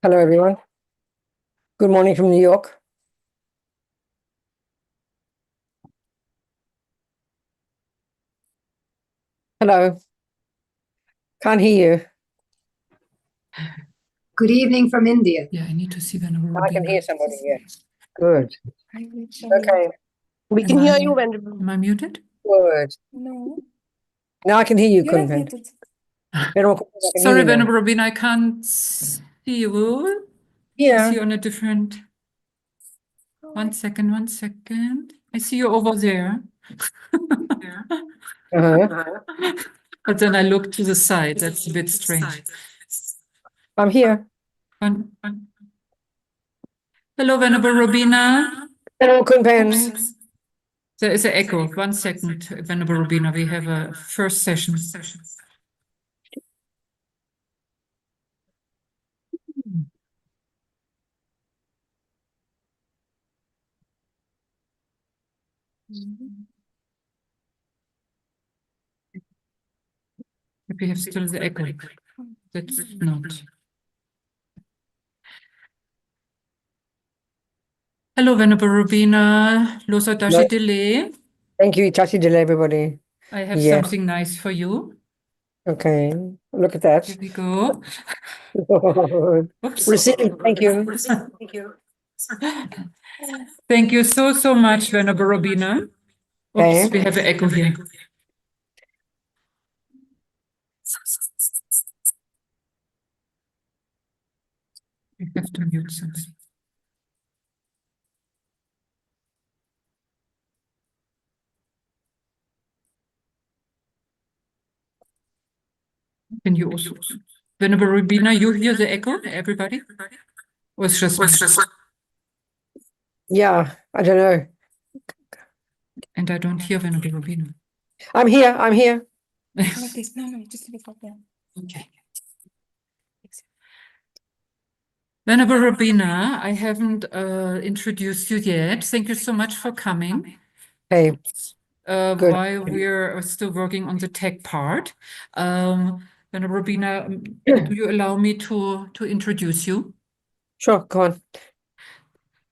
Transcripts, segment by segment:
Hello, everyone. Good morning from New York. Hello. Can't hear you. Good evening from India. Yeah, I need to see Venerable I can Robina. hear somebody here. Good. Okay. We can hear you, Venerable. Am I muted? Good. No, Now I can hear you, you're not Kunpen. muted. Venerable, I can Sorry, hear you now. Venerable Robina, I can't see you. I Yeah. see you on a different. One second. I see you over there. Uh-huh. But then I look to the side. That's a bit strange. I'm here. Hello, Venerable Robina. Hello, Kunpen. There is an echo. 1 second, Venerable Robina. We have a first session. If we have still the echo. That's not. Hello, Venerable Robina. Losa Dashi No. Delay. Thank you, Tashi Delay, everybody. I have Yes. something nice for you. Okay. Look at that. Here we go. Oops. Receiving. Thank you. Thank you so much, Venerable Robina. Oops, Okay. we have an echo here. We have to mute something. Can you also, Venerable Robina, you hear the echo, everybody? Or it's just me? Yeah, I don't know. And I don't hear Venerable Robina. I'm here. I'm here. Like this. No, just leave it like that. Okay. Venerable Robina, I haven't introduced you yet. Thank you so much for coming. Hey, good. While we're still working on the tech part. Venerable Robina, do you allow me to introduce you? Sure, go on.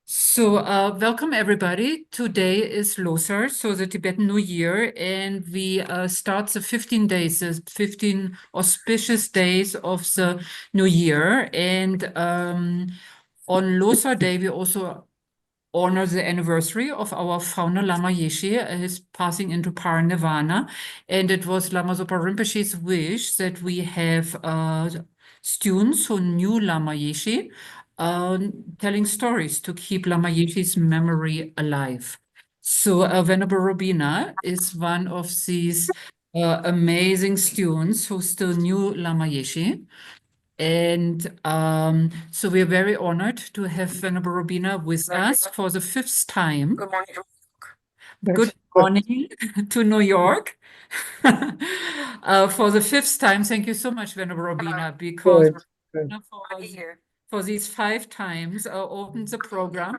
So, welcome everybody. Today is Losar, so the Tibetan New Year, and we start the 15 days, the 15 auspicious days of the New Year. And on Losar Day, we also honor the anniversary of our founder, Lama Yeshe, his passing into Parinirvana. And it was Lama Zopa Rinpoche's wish that we have students who knew Lama Yeshe telling stories to keep Lama Yeshe's memory alive. So Venerable Robina is one of these amazing students who still knew Lama Yeshe. And so we're very honored to have Venerable Robina with us for the 5th time. Good morning. Good morning to New York. For the 5th time, thank you so much, Venerable Robina, because Good. for these 5 times opened the program.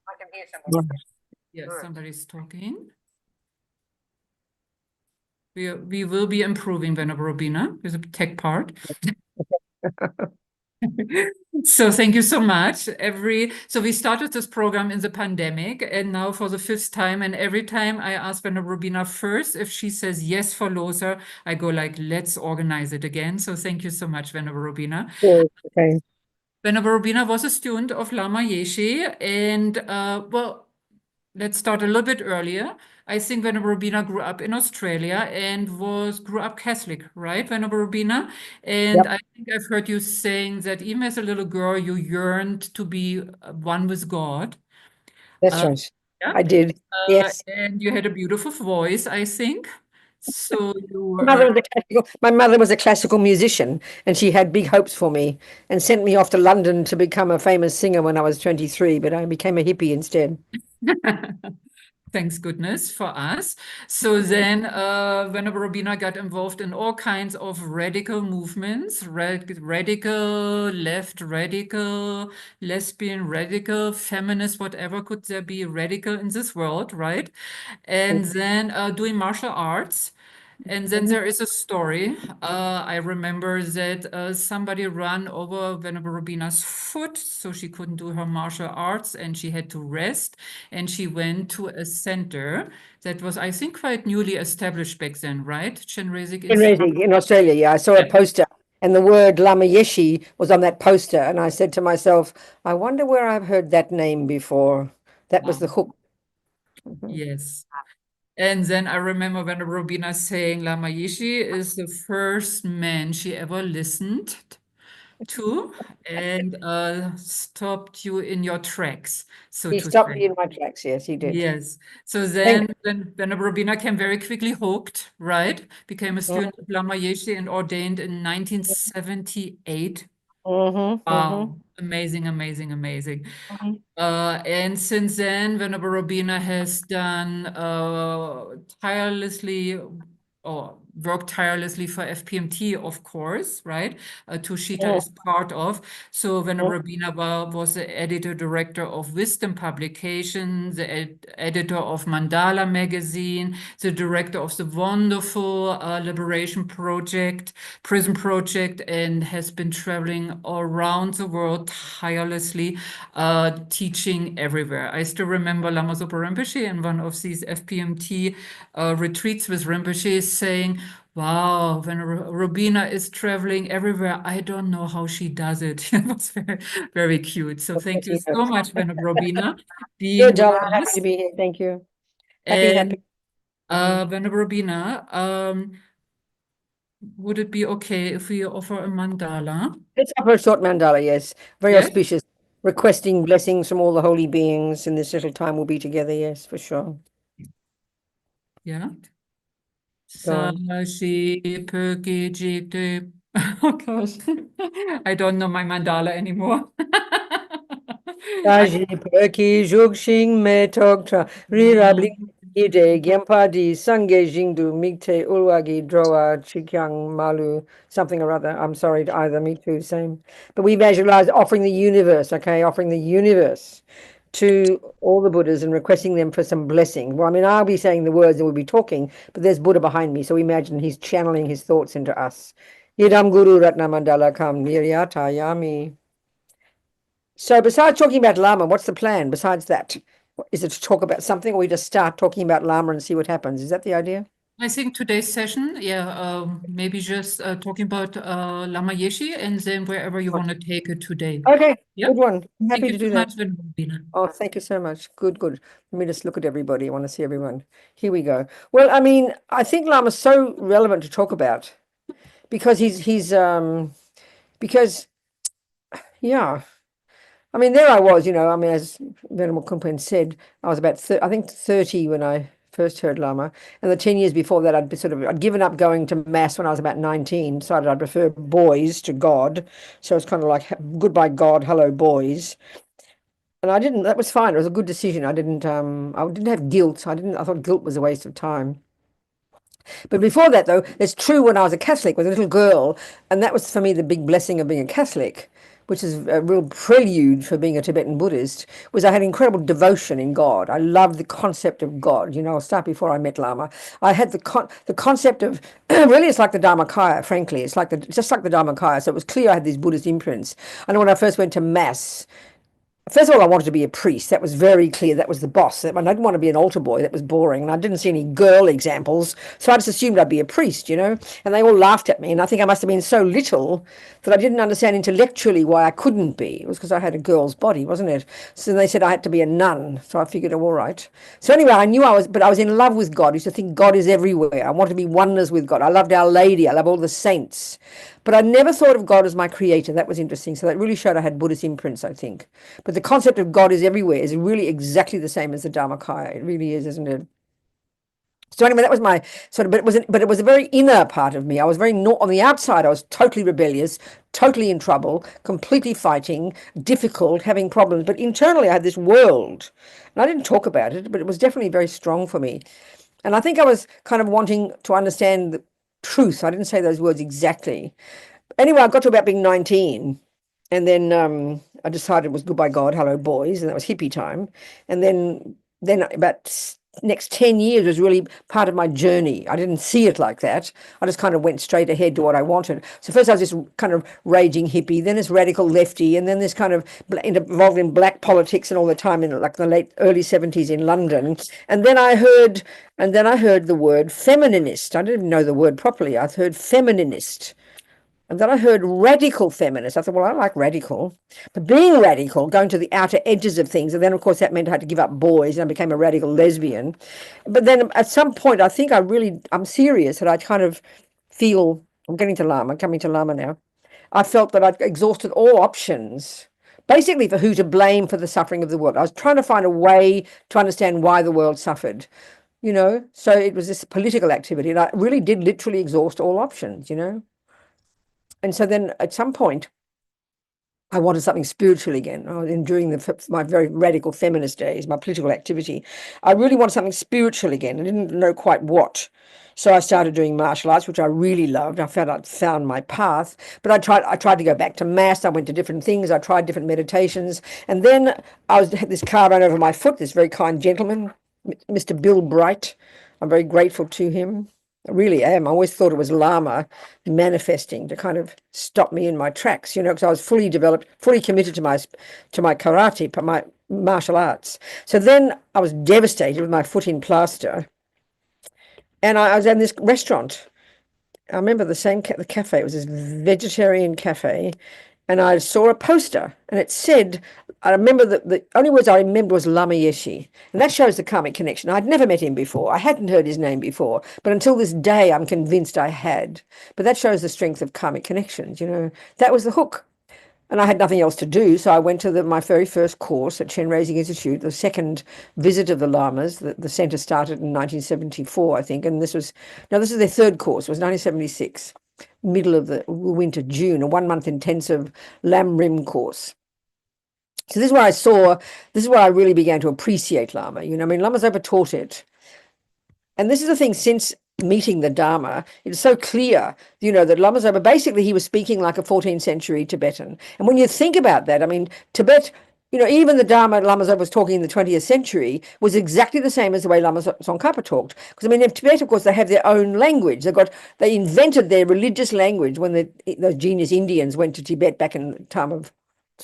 I can hear somebody. Yes, somebody's talking. We will be improving, Venerable Robina, with the tech part. So thank you so much. So we started this program in the pandemic, and now for the 5th time, and every time I ask Venerable Robina first, if she says yes for Loser, I go like, let's organize it again. So thank you so much, Venerable Robina. Okay. Venerable Robina was a student of Lama Yeshe, and well, let's start a little bit earlier. I think Venerable Robina grew up in Australia and grew up Catholic, right, Venerable Robina? And Yep. I think I've heard you saying that even as a little girl, you yearned to be one with God. That's right. Yeah. I did. Yes. And you had a beautiful voice, I think. So you My mother was a classical musician, and she had big hopes for me and sent me off to London to become a famous singer when I was 23, but I became a hippie instead. Thanks goodness for us. So then Venerable Robina got involved in all kinds of radical movements, radical, left, radical, lesbian, radical, feminist, whatever could there be radical in this world, right? And then doing martial arts. And then there is a story. I remember that somebody ran over Venerable Robina's foot, so she couldn't do her martial arts and she had to rest. And she went to a center that was, I think, quite newly established back then, right? Chenrezig Institute. In Australia, yeah, I saw a Yeah. poster and the word Lama Yeshe was on that poster. And I said to myself, I wonder where I've heard that name before. That was the hook. Yes. And then I remember Venerable Robina saying Lama Yeshe is the first man she ever listened to and stopped you in your tracks, so He to stopped say. me in my tracks. Yes, he did. Yes. So Thank then Venerable Robina came very quickly hooked, right? Became a student of Lama Yeshe and ordained in 1978. Wow. Amazing, amazing, amazing. And since then, Venerable Robina has done tirelessly or worked tirelessly for FPMT, of course, right? Tushita is part of. So Venerable Robina was the editor director of Wisdom Publication, the editor of Mandala magazine, the director of the wonderful Liberation Project, Prison Project, and has been traveling around the world tirelessly, teaching everywhere. I still remember Lama Zopa Rinpoche in one of these FPMT retreats with Rinpoche saying, wow, when Robina is traveling everywhere, I don't know how she does it. It was very, very cute. So thank you so much, Venerable Robina, being Good, with darling. Happy us. to be here. Thank you. Happy. And Venerable Robina, would it be okay if we offer a mandala? Let's offer a short mandala, yes. Very Yes? auspicious. Requesting blessings from all the holy beings in this little time we'll be together, yes, for sure. Yeah. Go on. Sashi Perki Jikte. Oh gosh. I don't know my mandala anymore. Taji Perki Jugshing Me Togtra Rirabli Ide Gyampa Sange Jingdu Migte Ulwagi Droa Chikyang Malu something or other. I'm sorry to either, me too, same. But we visualize offering the universe, okay, offering the universe to all the Buddhas and requesting them for some blessing. Well, I mean, I'll be saying the words and we'll be talking, but there's Buddha behind me, so imagine he's channeling his thoughts into us. Yidam Guru Ratna Mandala Kam Niryata Yami. So besides talking about Lama, what's the plan besides that? Is it to talk about something, or we just start talking about Lama and see what happens? Is that the idea? I think today's session, maybe just talking about Lama Yeshe and then wherever you want to take it today. Okay, Yeah. good one. I'm Thank happy you to so do that. much, Venerable Robina. Oh, thank you so much. Good, good. Let me just look at everybody. I want to see everyone. Here we go. Well, I mean, I think Lama's so relevant to talk about because because yeah. I mean, there I was, I mean, as Venerable Courtin said, I was about, I think, 30 when I first heard Lama. And the 10 years before that, I'd given up going to Mass when I was about 19, decided I'd prefer boys to God. So it's kind of like, goodbye, God, hello, boys. And that was fine. It was a good decision. I didn't have guilt. I thought guilt was a waste of time. But before that, though, it's true when I was a Catholic with a little girl, and that was for me the big blessing of being a Catholic, which is a real prelude for being a Tibetan Buddhist, was I had incredible devotion in God. I loved the concept of God. I'll start before I met Lama. I had the concept of, really it's like the Dharmakaya, frankly. It's just like the Dharmakaya. So it was clear I had these Buddhist imprints. I know when I first went to Mass, first of all, I wanted to be a priest. That was very clear. That was the boss. I didn't want to be an altar boy. That was boring. And I didn't see any girl examples. So I just assumed I'd be a priest, And they all laughed at me. And I think I must have been so little that I didn't understand intellectually why I couldn't be. It was because I had a girl's body, wasn't it? So they said I had to be a nun. So I figured, oh, all right. So anyway, I knew I was in love with God. I used to think God is everywhere. I wanted to be oneness with God. I loved Our Lady. I love all the saints. But I never thought of God as my creator. That was interesting. So that really showed I had Buddhist imprints, I think. But the concept of God is everywhere is really exactly the same as the Dharmakaya. It really is, isn't it? So anyway, that was my sort of, but it was a very inner part of me. I was very not on the outside. I was totally rebellious, totally in trouble, completely fighting, difficult, having problems. But internally, I had this world, and I didn't talk about it, but it was definitely very strong for me. And I think I was kind of wanting to understand the truth. I didn't say those words exactly. Anyway, I got to about being 19, and then I decided it was goodbye God, hello boys, and that was hippie time. And then about next 10 years was really part of my journey. I didn't see it like that. I just kind of went straight ahead to what I wanted. So first I was this kind of raging hippie, then this radical lefty, and then this kind of involved in black politics and all the time in like the early 70s in London. And then I heard the word femininist. I didn't even know the word properly. I heard femininist. And then I heard radical feminist. I thought, well, I like radical. But being radical, going to the outer edges of things, and then, of course, that meant I had to give up boys, and I became a radical lesbian. But then at some point, I think I'm serious, that I kind of feel, I'm coming to Lama now. I felt that I'd exhausted all options, basically for who to blame for the suffering of the world. I was trying to find a way to understand why the world suffered, So it was this political activity, and I really did literally exhaust all options, And so then at some point, I wanted something spiritual again. During my very radical feminist days, my political activity, I really wanted something spiritual again. I didn't know quite what. So I started doing martial arts, which I really loved. I felt I'd found my path. But I tried to go back to mass. I went to different things. I tried different meditations. And then had this car run over my foot, this very kind gentleman, Mr. Bill Bright. I'm very grateful to him. I really am. I always thought it was Lama manifesting to kind of stop me in my tracks, because I was fully developed, fully committed to my karate, my martial arts. So then I was devastated with my foot in plaster. And I was in this restaurant. I remember the cafe. It was this vegetarian cafe. And I saw a poster, and it said, I remember the only words I remember was Lama Yeshe. And that shows the karmic connection. I'd never met him before. I hadn't heard his name before. But until this day, I'm convinced I had. But that shows the strength of karmic connections, That was the hook. And I had nothing else to do. So I went to my very first course at Chen Raising Institute, the second visit of the Lamas. The center started in 1974, I think. And this is their third course. It was 1976. Middle of the winter, June, a 1 month intensive Lam Rim course. So this is where I really began to appreciate Lama. Lama Zopa taught it. And this is the thing, since meeting the Dharma, it's so clear, that Lama Zopa, basically he was speaking like a 14th century Tibetan. And when you think about that, Tibet, even the Dharma Lama Zopa was talking in the 20th century was exactly the same as the way Lama Tsongkhapa talked. Because in Tibet, of course, they have their own language. They invented their religious language when those genius Indians went to Tibet back in the time of,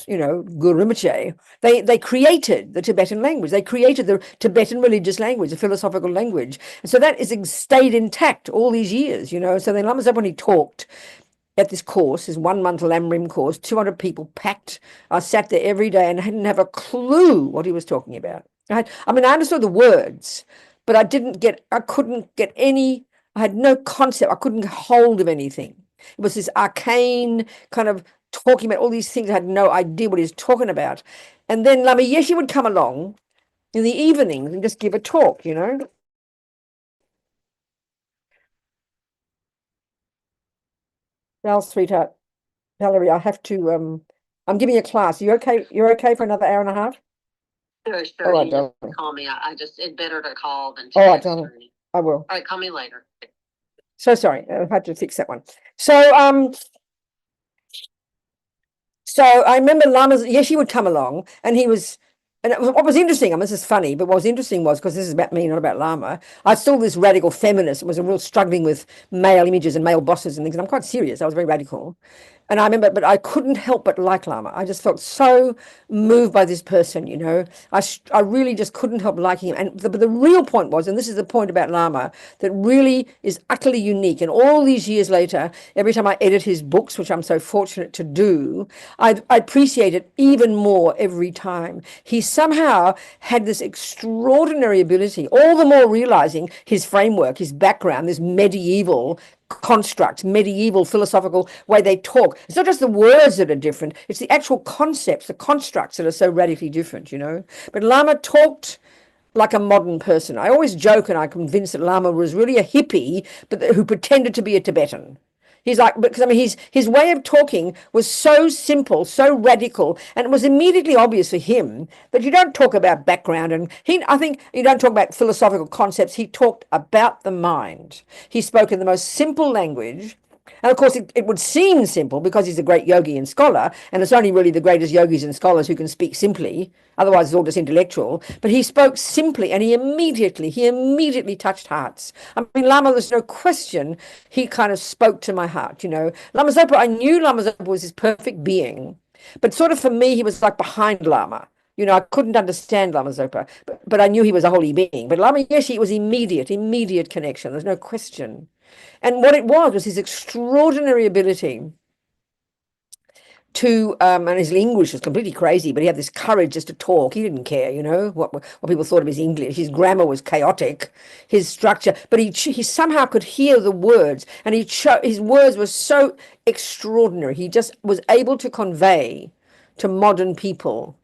Guru Rinpoche. They created the Tibetan language. They created the Tibetan religious language, the philosophical language. And so that is stayed intact all these years, So then Lama Zopa, when he talked at this course, this 1 month Lam Rim course, 200 people packed. I sat there every day and I didn't have a clue what he was talking about. I understood the words, but I had no concept. I couldn't get hold of anything. It was this arcane kind of talking about all these things. I had no idea what he was talking about. And then Lama Yeshe would come along in the evenings and just give a talk, Well, sweetheart, Valerie, I have to, I'm giving a class. You're okay for another hour and a half? Sure, All right, you darling. just call me. It's better to call than All right, text. darling. I will. All right, call me later. So sorry, I had to fix that one. So I remember Lama Yeshe would come along, and what was interesting, this is funny, but what was interesting was, because this is about me, not about Lama, I saw this radical feminist, was a real struggling with male images and male bosses and things, and I'm quite serious. I was very radical. And I remember, but I couldn't help but like Lama. I just felt so moved by this person, I really just couldn't help liking him. And but the real point was, and this is the point about Lama, that really is utterly unique. And all these years later, every time I edit his books, which I'm so fortunate to do, I appreciate it even more every time. He somehow had this extraordinary ability, all the more realizing his framework, his background, this medieval construct, medieval philosophical way they talk. It's not just the words that are different, it's the actual concepts, the constructs that are so radically different, But Lama talked like a modern person. I always joke, and I'm convinced that Lama was really a hippie, but who pretended to be a Tibetan. He's like, because his way of talking was so simple, so radical, and it was immediately obvious for him that you don't talk about background, and I think you don't talk about philosophical concepts. He talked about the mind. He spoke in the most simple language, And of course, it would seem simple because he's a great yogi and scholar, and it's only really the greatest yogis and scholars who can speak simply. Otherwise, it's all just intellectual. But he spoke simply, and he immediately touched hearts. I mean, Lama, there's no question, he kind of spoke to my heart, you know. Lama Zopa, I knew Lama Zopa was his perfect being, but sort of for me, he was like behind Lama. You know, I couldn't understand Lama Zopa, but I knew he was a holy being. But Lama Yeshe, it was immediate connection. There's no question. And what it was his extraordinary ability to, and his English was completely crazy, but he had this courage just to talk. He didn't care, you know, what people thought of his English. His grammar was chaotic, his structure, but he somehow could hear the words, and his words were so extraordinary. He just was able to convey to modern people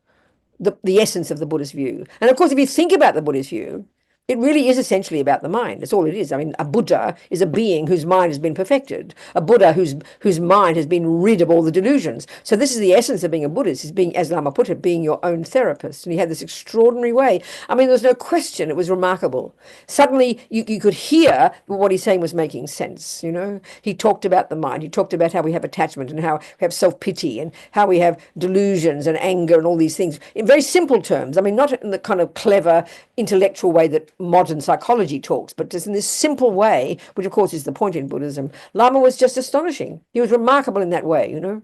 the essence of the Buddhist view. And of course, if you think about the Buddhist view, it really is essentially about the mind. That's all it is. I mean, a Buddha is a being whose mind has been perfected. A Buddha whose mind has been rid of all the delusions. So this is the essence of being a Buddhist, is being, as Lama put it, being your own therapist. And he had this extraordinary way. I mean, there's no question. It was remarkable. Suddenly, you could hear what he's saying was making sense, you know. He talked about the mind. He talked about how we have attachment and how we have self-pity and how we have delusions and anger and all these things in very simple terms. I mean, not in the kind of clever intellectual way that modern psychology talks, but just in this simple way, which of course is the point in Buddhism. Lama was just astonishing. He was remarkable in that way, you know.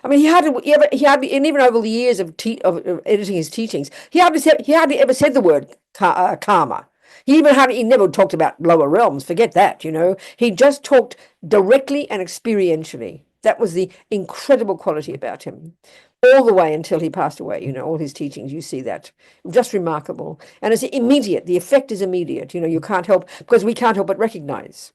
I mean, he hardly, and even over the years of editing his teachings, he hardly ever said the word karma. He never talked about lower realms. Forget that, you know. He just talked directly and experientially. That was the incredible quality about him. All the way until he passed away, you know, all his teachings, you see that. Just remarkable. And it's immediate. The effect is immediate. You know, you can't help, because we can't help but recognize.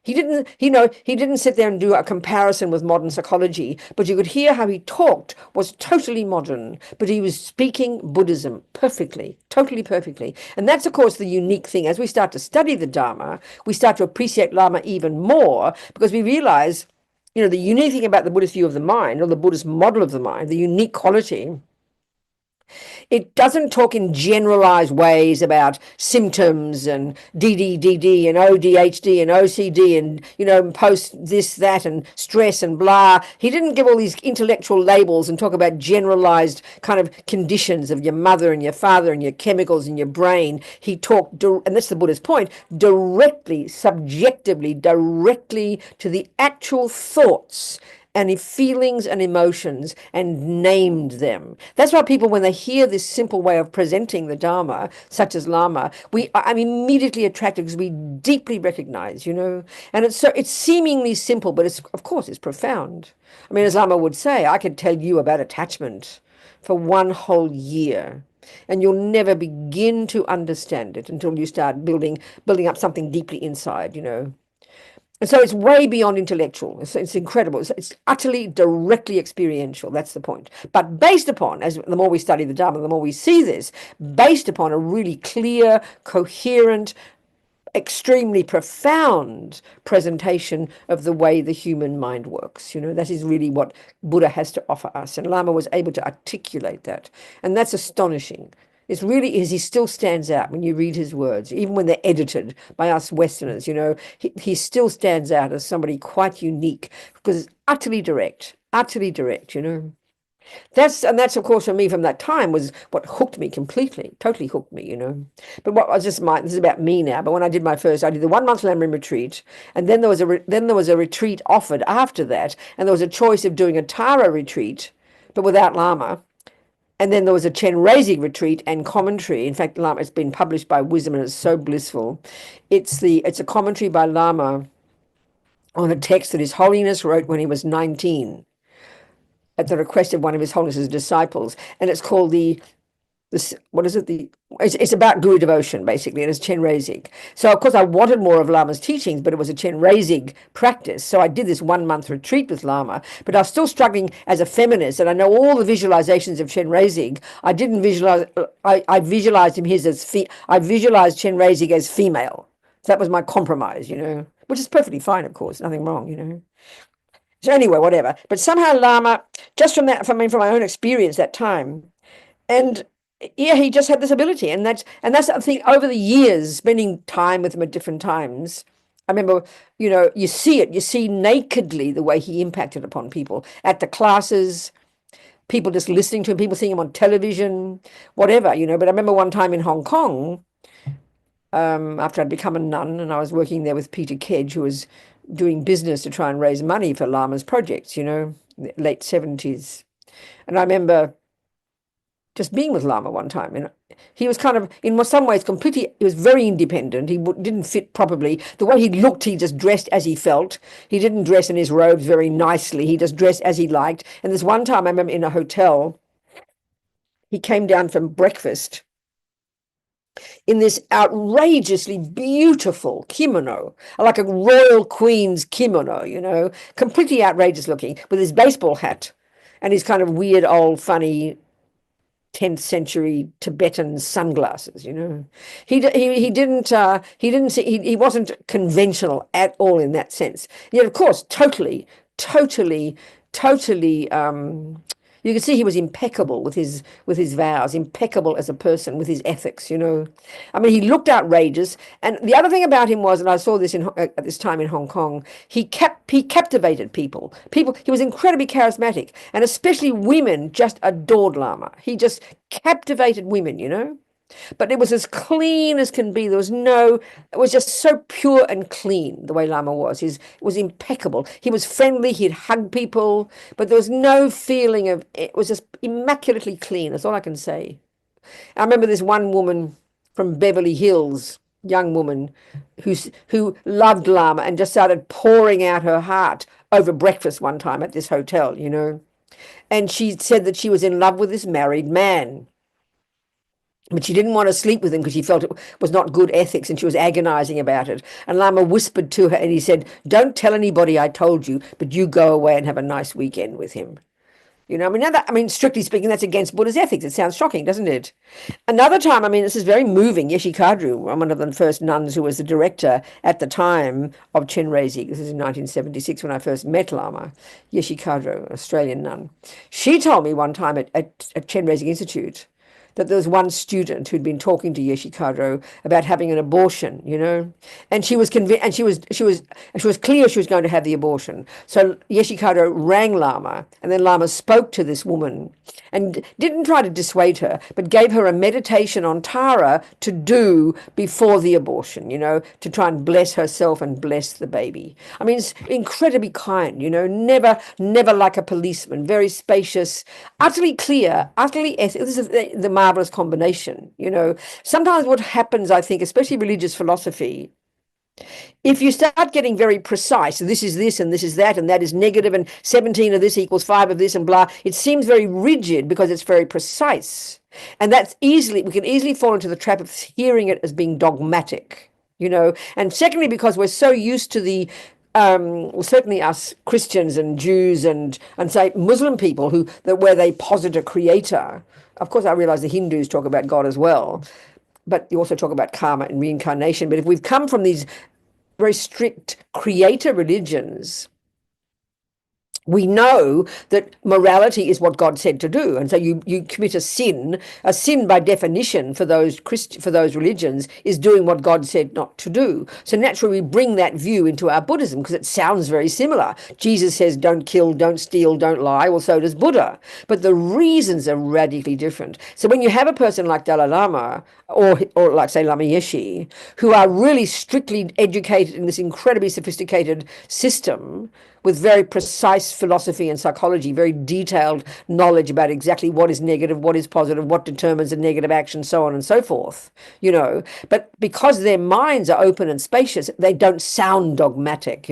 He didn't sit there and do a comparison with modern psychology, but you could hear how he talked was totally modern, but he was speaking Buddhism perfectly, totally perfectly. And that's, of course, the unique thing. As we start to study the Dharma, we start to appreciate Lama even more, because we realize, you know, the unique thing about the Buddhist view of the mind, or the Buddhist model of the mind, the unique quality, it doesn't talk in generalized ways about symptoms and DDDD and ODHD and OCD and, you know, post this, that, and stress and blah. He didn't give all these intellectual labels and talk about generalized kind of conditions of your mother and your father and your chemicals in your brain. He talked, and that's the Buddhist point, directly, subjectively, directly to the actual thoughts and feelings and emotions, and named them. That's why people, when they hear this simple way of presenting the Dharma, such as Lama, I'm immediately attracted, because we deeply recognize, you know. And it's seemingly simple, but of course it's profound. I mean, as Lama would say, I could tell you about attachment for one whole year, and you'll never begin to understand it until you start building up something deeply inside, you know. And so it's way beyond intellectual. It's incredible. It's utterly directly experiential. That's the point. But based upon, as the more we study the Dharma, the more we see this, based upon a really clear, coherent, extremely profound presentation of the way the human mind works. You know, that is really what Buddha has to offer us. And Lama was able to articulate that. And that's astonishing. It really is. He still stands out when you read his words, even when they're edited by us Westerners. You know, he still stands out as somebody quite unique, because it's utterly direct, you know. That's of course for me from that time was what hooked me completely, totally hooked me, you know. But what was just this is about me now. But when I did I did the 1 month Lamrim retreat, and then there was a retreat offered after that, and there was a choice of doing a Tara retreat, but without Lama. And then there was a Chenrezig retreat and commentary. In fact, Lama, it's been published by Wisdom, and it's so blissful. It's a commentary by Lama on a text that His Holiness wrote when he was 19 at the request of one of His Holiness's disciples. And it's called it's about Guru devotion, basically, and it's Chenrezig. So, of course, I wanted more of Lama's teachings, but it was a Chenrezig practice. So I did this 1 month retreat with Lama, but I was still struggling as a feminist, and I know all the visualizations of Chenrezig. I didn't visualize, I visualized him I visualized Chenrezig as female. So that was my compromise, you know, which is perfectly fine, of course, nothing wrong, you know. So anyway, whatever. But somehow Lama, just from my own experience that time, and yeah, he just had this ability, and that's the thing. Over the years, spending time with him at different times, I remember, you see nakedly the way he impacted upon people at the classes, people just listening to him, people seeing him on television, whatever, But I remember one time in Hong Kong, after I'd become a nun, and I was working there with Peter Kedge, who was doing business to try and raise money for Lama's projects, the late 70s. And I remember just being with Lama one time, and he was kind of, in some ways, he was very independent. He didn't fit properly. The way he looked, he just dressed as he felt. He didn't dress in his robes very nicely. He just dressed as he liked. And this one time, I remember in a hotel, he came down from breakfast in this outrageously beautiful kimono, like a royal queen's kimono, completely outrageous looking, with his baseball hat and his kind of weird, old, funny 10th century Tibetan sunglasses. He wasn't conventional at all in that sense. Yet, of course, totally. You could see he was impeccable with his vows, impeccable as a person with his ethics. I mean, he looked outrageous. And the other thing about him was, and I saw this at this time in Hong Kong, he captivated people. He was incredibly charismatic, and especially women just adored Lama. He just captivated women. But it was as clean as can be. It was just so pure and clean, the way Lama was. It was impeccable. He was friendly, he'd hug people, but there was no feeling it was just immaculately clean. That's all I can say. I remember this one woman from Beverly Hills, young woman, who loved Lama and just started pouring out her heart over breakfast one time at this hotel, And she said that she was in love with this married man. But she didn't want to sleep with him because she felt it was not good ethics, and she was agonizing about it. And Lama whispered to her and he said, "Don't tell anybody I told you, but you go away and have a nice weekend with him." Strictly speaking, that's against Buddha's ethics. It sounds shocking, doesn't it? Another time, this is very moving. Yeshe Kadru, one of the first nuns who was the director at the time of Chenrezig. This is in 1976 when I first met Lama. Yeshe Kadru, Australian nun. She told me one time at Chenrezig Institute that there was one student who'd been talking to Yeshe Kadru about having an abortion, and she was convinced, and she was clear she was going to have the abortion. So Yeshe Kadru rang Lama, and then Lama spoke to this woman and didn't try to dissuade her, but gave her a meditation on Tara to do before the abortion, to try and bless herself and bless the baby. It's incredibly kind, never like a policeman, very spacious, utterly clear, utterly ethical. This is the marvelous combination. Sometimes what happens, I think, especially religious philosophy, if you start getting very precise, this is this and this is that and that is negative and 17 of this equals 5 of this and blah, it seems very rigid because it's very precise. And we can easily fall into the trap of hearing it as being dogmatic, And secondly, because we're so used to the certainly us Christians and Jews and say Muslim people where they posit a creator. Of course, I realize the Hindus talk about God as well, but you also talk about karma and reincarnation. But if we've come from these very strict creator religions, we know that morality is what God said to do. And so you commit a sin by definition for those religions is doing what God said not to do. So naturally we bring that view into our Buddhism because it sounds very similar. Jesus says don't kill, don't steal, don't lie. Well, so does Buddha. But the reasons are radically different. So when you have a person like Dalai Lama or like say Lama Yeshe, who are really strictly educated in this incredibly sophisticated system with very precise philosophy and psychology, very detailed knowledge about exactly what is negative, what is positive, what determines a negative action, so on and so forth, But because their minds are open and spacious, they don't sound dogmatic,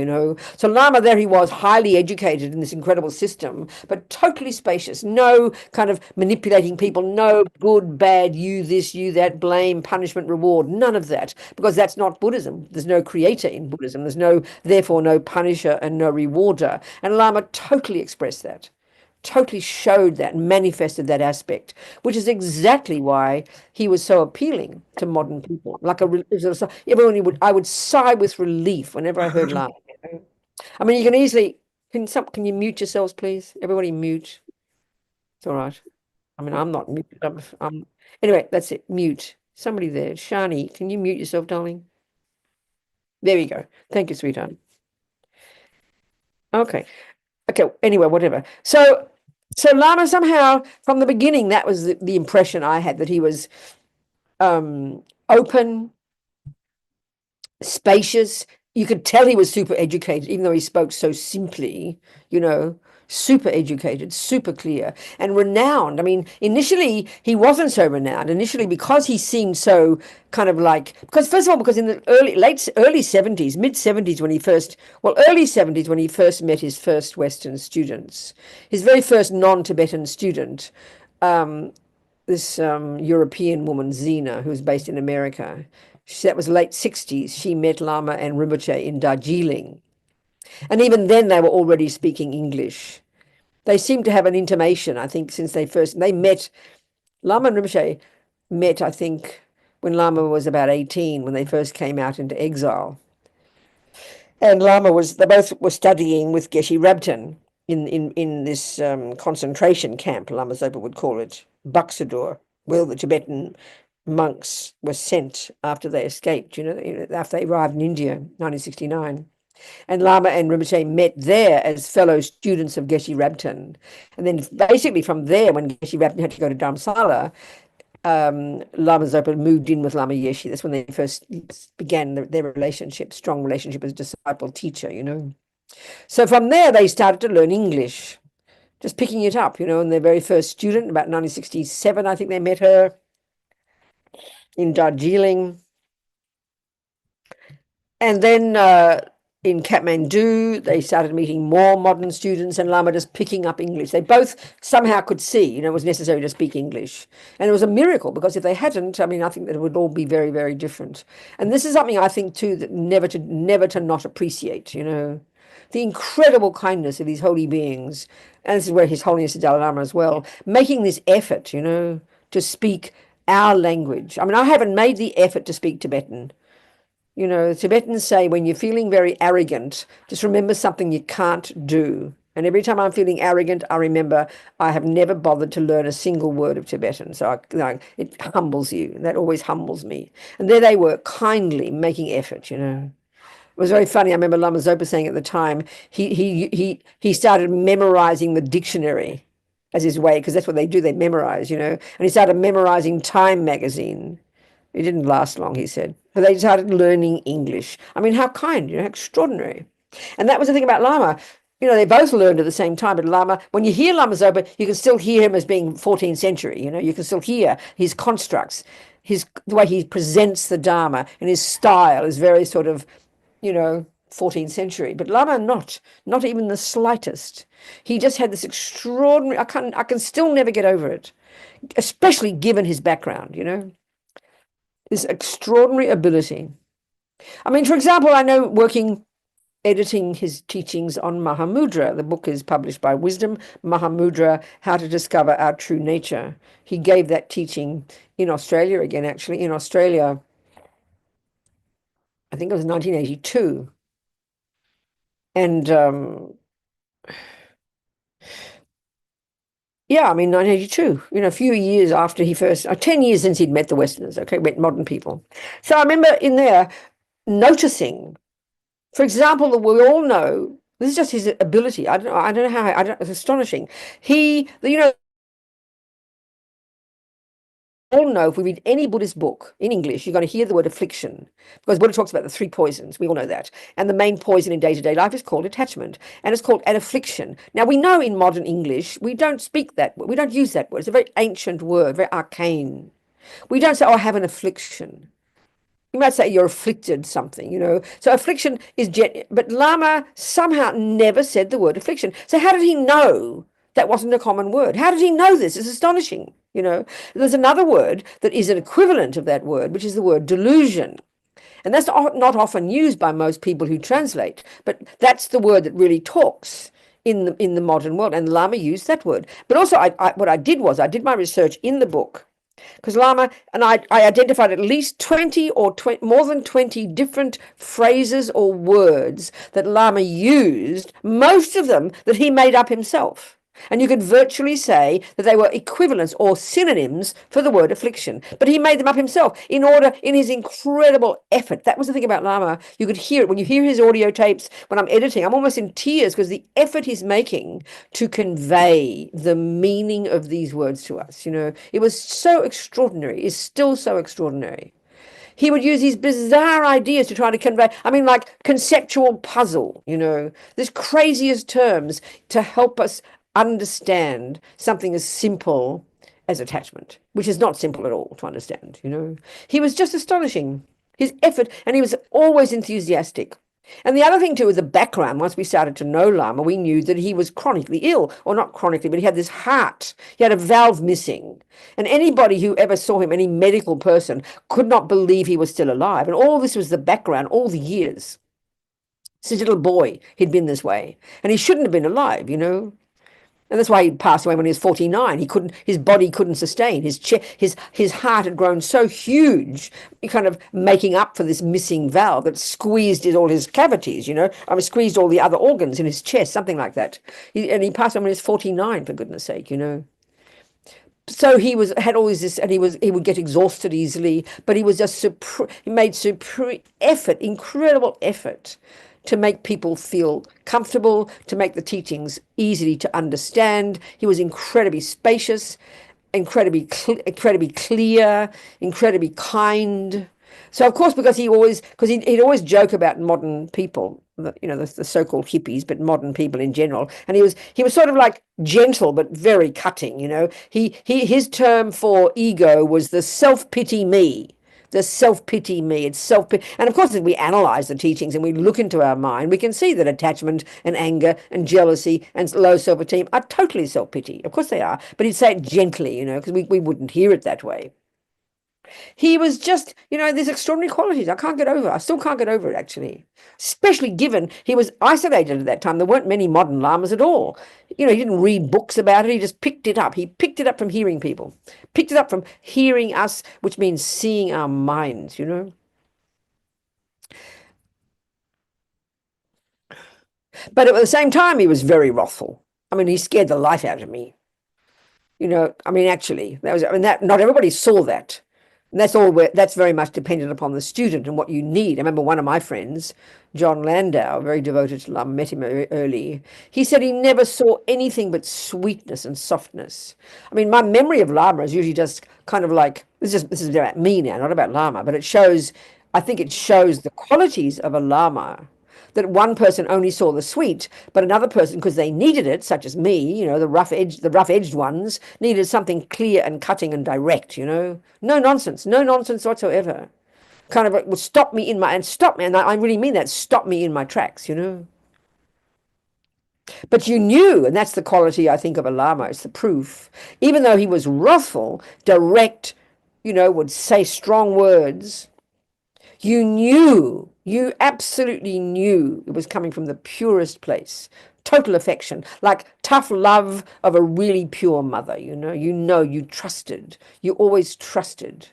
So Lama, there he was, highly educated in this incredible system, but totally spacious, no kind of manipulating people, no good, bad, you this, you that, blame, punishment, reward, none of that, because that's not Buddhism. There's no creator in Buddhism. There's therefore no punisher and no rewarder. And Lama totally expressed that, totally showed that, manifested that aspect, which is exactly why he was so appealing to modern people. I would sigh with relief whenever I heard Lama. You can easily, can you mute yourselves, please? Everybody mute. It's all right. I'm not muted. Anyway, that's it. Mute. Somebody there. Shani, can you mute yourself, darling? There we go. Thank you, sweetheart. Okay. Anyway, whatever. So Lama somehow, from the beginning, that was the impression I had, that he was open, spacious. You could tell he was super educated, even though he spoke so simply, super educated, super clear, and renowned. I mean, initially he wasn't so renowned. Initially, because he seemed so kind of because first of all, because in the early 70s, mid 70s early 70s when he first met his first Western students, his very first non-Tibetan student, this European woman, Zina, who was based in America. That was late 60s. She met Lama and Rinpoche in Darjeeling. And even then, they were already speaking English. They seemed to have an intimation, I think, since they met. Lama and Rinpoche met, I think, when Lama was about 18, when they first came out into exile. And they both were studying with Geshe Rabten in this concentration camp, Lama Zopa would call it, Buxador, where the Tibetan monks were sent after they escaped, after they arrived in India, 1969. And Lama and Rinpoche met there as fellow students of Geshe Rabten. And then basically from there, when Geshe Rabten had to go to Dharamsala, Lama Zopa moved in with Lama Yeshe. That's when they first began their relationship, strong relationship as disciple-teacher, So from there, they started to learn English, just picking it up, and their very first student, about 1967, I think they met her in Darjeeling. And then in Kathmandu, they started meeting more modern students, and Lama just picking up English. They both somehow could see, it was necessary to speak English. And it was a miracle, because if they hadn't, I think that it would all be very, very different. And this is something I think, too, that never to not appreciate, the incredible kindness of these holy beings. And this is where His Holiness the Dalai Lama as well, making this effort, to speak our language. I haven't made the effort to speak Tibetan. Tibetans say, when you're feeling very arrogant, just remember something you can't do. And every time I'm feeling arrogant, I remember I have never bothered to learn a single word of Tibetan. So it humbles you. That always humbles me. And there they were, kindly making effort, It was very funny. I remember Lama Zopa saying at the time, he started memorizing the dictionary as his way, because that's what they do, they memorize, And he started memorizing Time magazine. It didn't last long, he said. But they started learning English. How kind, how extraordinary. And that was the thing about Lama. They both learned at the same time. But Lama, when you hear Lama Zopa, you can still hear him as being 14th century. You can still hear his constructs, the way he presents the Dharma, and his style is very sort of, 14th century. But Lama, not even the slightest. He just had this extraordinary, I can still never get over it, especially given his background, this extraordinary ability. For example, I know editing his teachings on Mahamudra. The book is published by Wisdom, Mahamudra, How to Discover Our True Nature. He gave that teaching in Australia again, actually. In Australia, I think it was 1982. And 1982, a few years after he first, 10 years since he'd met the Westerners, met modern people. So I remember in there noticing, for example, that we all know, this is just his ability. I don't know how, it's astonishing. All know, if we read any Buddhist book in English, you're going to hear the word affliction, because Buddha talks about the 3 poisons. We all know that. And the main poison in day-to-day life is called attachment, and it's called an affliction. Now, we know in modern English, we don't speak that word. We don't use that word. It's a very ancient word, very arcane. We don't say, I have an affliction. You might say you're afflicted something, So affliction is, but Lama somehow never said the word affliction. So how did he know that wasn't a common word? How did he know this? It's astonishing. There's another word that is an equivalent of that word, which is the word delusion. And that's not often used by most people who translate, but that's the word that really talks in the modern world. And Lama used that word. But also what I did was I did my research in the book, because Lama, and I identified at least 20 or more than 20 different phrases or words that Lama used, most of them that he made up himself. And you could virtually say that they were equivalents or synonyms for the word affliction. But he made them up himself in his incredible effort. That was the thing about Lama. You could hear it. When you hear his audio tapes, when I'm editing, I'm almost in tears because the effort he's making to convey the meaning of these words to us. You know, it was so extraordinary. It's still so extraordinary. He would use these bizarre ideas to try to convey, I mean, like conceptual puzzle, you know, this craziest terms to help us understand something as simple as attachment, which is not simple at all to understand, you know. He was just astonishing, his effort, and he was always enthusiastic. And the other thing too is the background. Once we started to know Lama, we knew that he was chronically ill, or not chronically, but he had this heart. He had a valve missing. And anybody who ever saw him, any medical person, could not believe he was still alive. And all this was the background, all the years. Since a little boy, he'd been this way. And he shouldn't have been alive, you know. And that's why he passed away when he was 49. His body couldn't sustain. His heart had grown so huge, kind of making up for this missing valve that squeezed all his cavities, you know. I mean, squeezed all the other organs in his chest, something like that. And he passed away when he was 49, for goodness sake, you know. So he had always this, and he would get exhausted easily, but he was just he made supreme effort, incredible effort, to make people feel comfortable, to make the teachings easy to understand. He was incredibly spacious, incredibly clear, incredibly kind. So of course, because he'd always joke about modern people, you know, the so-called hippies, but modern people in general. And he was sort of like gentle but very cutting, you know. His term for ego was the self-pity me. The self-pity me, it's self-pity. And of course, as we analyze the teachings and we look into our mind, we can see that attachment and anger and jealousy and low self-esteem are totally self-pity. Of course they are, but he'd say it gently, you know, because we wouldn't hear it that way. He was just, you know, these extraordinary qualities I still can't get over it, actually. Especially given he was isolated at that time. There weren't many modern lamas at all. You know, he didn't read books about it. He just picked it up. He picked it up from hearing people. Picked it up from hearing us, which means seeing our minds, you know. But at the same time, he was very wrathful. I mean, he scared the life out of me. You know, I mean, actually, that not everybody saw that. And that's very much dependent upon the student and what you need. I remember one of my friends, John Landau, very devoted to Lama, met him very early. He said he never saw anything but sweetness and softness. I mean, my memory of Lama is usually just kind of like, this is about me now, not about Lama, but I think it shows the qualities of a Lama, that one person only saw the sweet, but another person, because they needed it, such as me, you know, the rough-edged ones, needed something clear and cutting and direct, you know. No nonsense whatsoever. Kind of like would stop me, and I really mean that, stop me in my tracks, you know. But you knew, and that's the quality, I think, of a Lama, it's the proof. Even though he was wrathful, direct, you know, would say strong words, you absolutely knew it was coming from the purest place. Total affection, like tough love of a really pure mother, you know, you trusted, you always trusted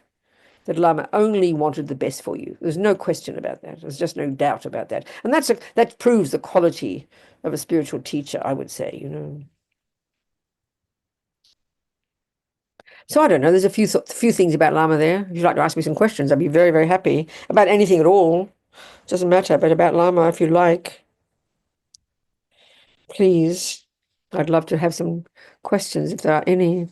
that Lama only wanted the best for you. There's no question about that. There's just no doubt about that. And that proves the quality of a spiritual teacher, I would say, you know. So I don't know, there's a few things about Lama there. If you'd like to ask me some questions, I'd be very, very happy. About anything at all. Doesn't matter, but about Lama, if you like. Please. I'd love to have some questions if there are any.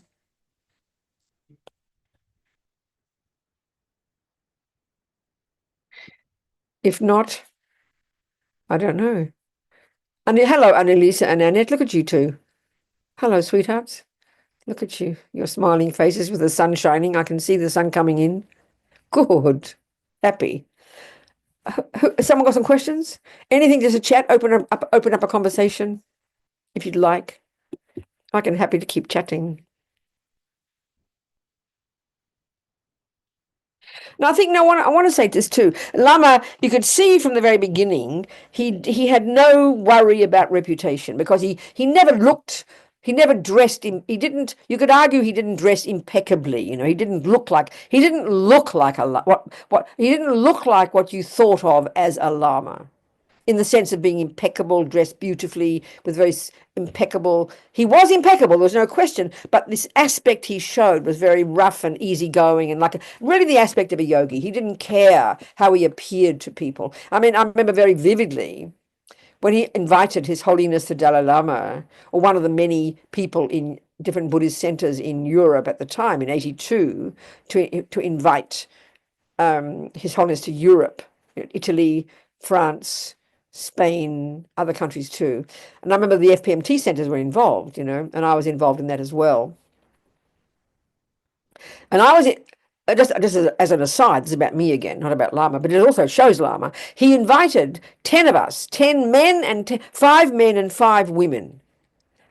If not, I don't know. And hello, Annalisa and Annette. Look at you two. Hello, sweethearts. Look at you. Your smiling faces with the sun shining. I can see the sun coming in. Good. Happy. Someone got some questions? Anything, just a chat, open up a conversation if you'd like. I can happy to keep chatting. No, I think I want to say this too. Lama, you could see from the very beginning, he had no worry about reputation because he never dressed him. You could argue he didn't dress impeccably. You know, he didn't look like what you thought of as a Lama. in the sense of being impeccable, dressed beautifully, with very impeccable. He was impeccable, there was no question, but this aspect he showed was very rough and easygoing and like really the aspect of a yogi. He didn't care how he appeared to people. I mean, I remember very vividly when he invited His Holiness the Dalai Lama, or one of the many people in different Buddhist centers in Europe at the time, in 82, to invite His Holiness to Europe, Italy, France, Spain, other countries too. And I remember the FPMT centers were involved, you know, and I was involved in that as well. And I was just as an aside, this is about me again, not about Lama, but it also shows Lama. He invited 10 of us, 10 men and 5 men and 5 women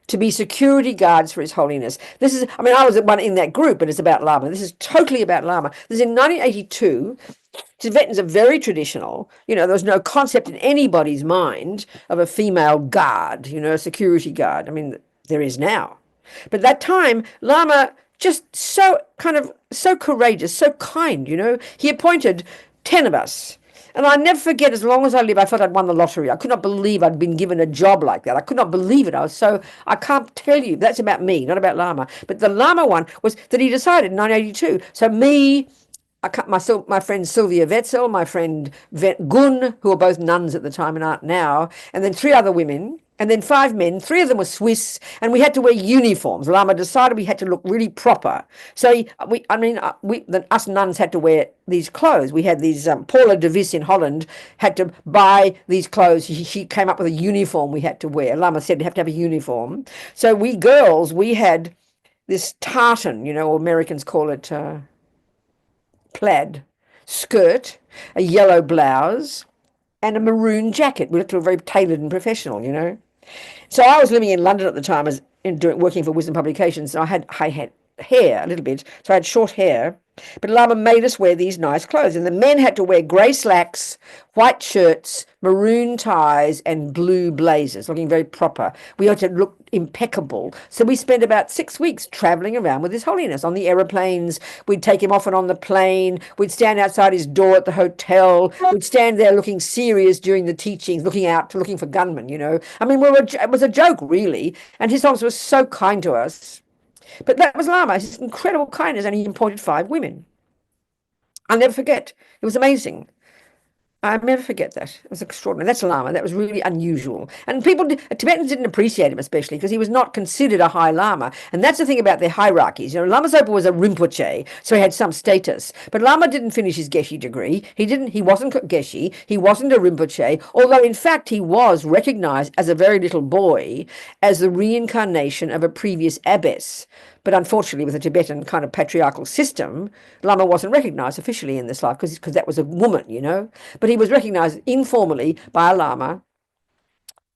to be security guards for His Holiness. This is, I mean, I was one in that group, but it's about Lama. This is totally about Lama. This is in 1982. Tibetans are very traditional. You know, there was no concept in anybody's mind of a female guard, you know, a security guard. I mean, there is now. But that time, Lama just so courageous, so kind, you know. He appointed 10 of us. And I never forget, as long as I live, I felt I'd won the lottery. I could not believe I'd been given a job like that. I could not believe it. I can't tell you. That's about me, not about Lama. But the Lama one was that he decided in 1982. So me, my friend Sylvia Wetzel, my friend Gun, who are both nuns at the time and aren't now, and then 3 other women, and then 5 men. 3 of them were Swiss, and we had to wear uniforms. Lama decided we had to look really proper. So us nuns had to wear these clothes. We had these, Paula de Vis in Holland had to buy these clothes. She came up with a uniform we had to wear. Lama said you have to have a uniform. So we girls, we had this tartan, you know, Americans call it plaid skirt, a yellow blouse, and a maroon jacket. We looked very tailored and professional, you know. So I was living in London at the time, working for Wisdom Publications. And I had hair a little bit, so I had short hair. But Lama made us wear these nice clothes, and the men had to wear grey slacks, white shirts, maroon ties, and blue blazers, looking very proper. We had to look impeccable. So we spent about 6 weeks travelling around with His Holiness on the aeroplanes. We'd take him off and on the plane. We'd stand outside his door at the hotel. We'd stand there looking serious during the teachings, looking for gunmen, you know. I mean, it was a joke, really. And His Holiness was so kind to us. But that was Lama, his incredible kindness, and he appointed 5 women. I'll never forget. It was amazing. I'll never forget that. It was extraordinary. That's Lama. That was really unusual. And Tibetans didn't appreciate him, especially because he was not considered a high Lama. And that's the thing about their hierarchies. You know, Lama Zopa was a Rinpoche, so he had some status. But Lama didn't finish his Geshe degree. He wasn't Geshe. He wasn't a Rinpoche, although in fact he was recognized as a very little boy as the reincarnation of a previous abbess. But unfortunately, with the Tibetan kind of patriarchal system, Lama wasn't recognized officially in this life because that was a woman, you know. But he was recognized informally by a Lama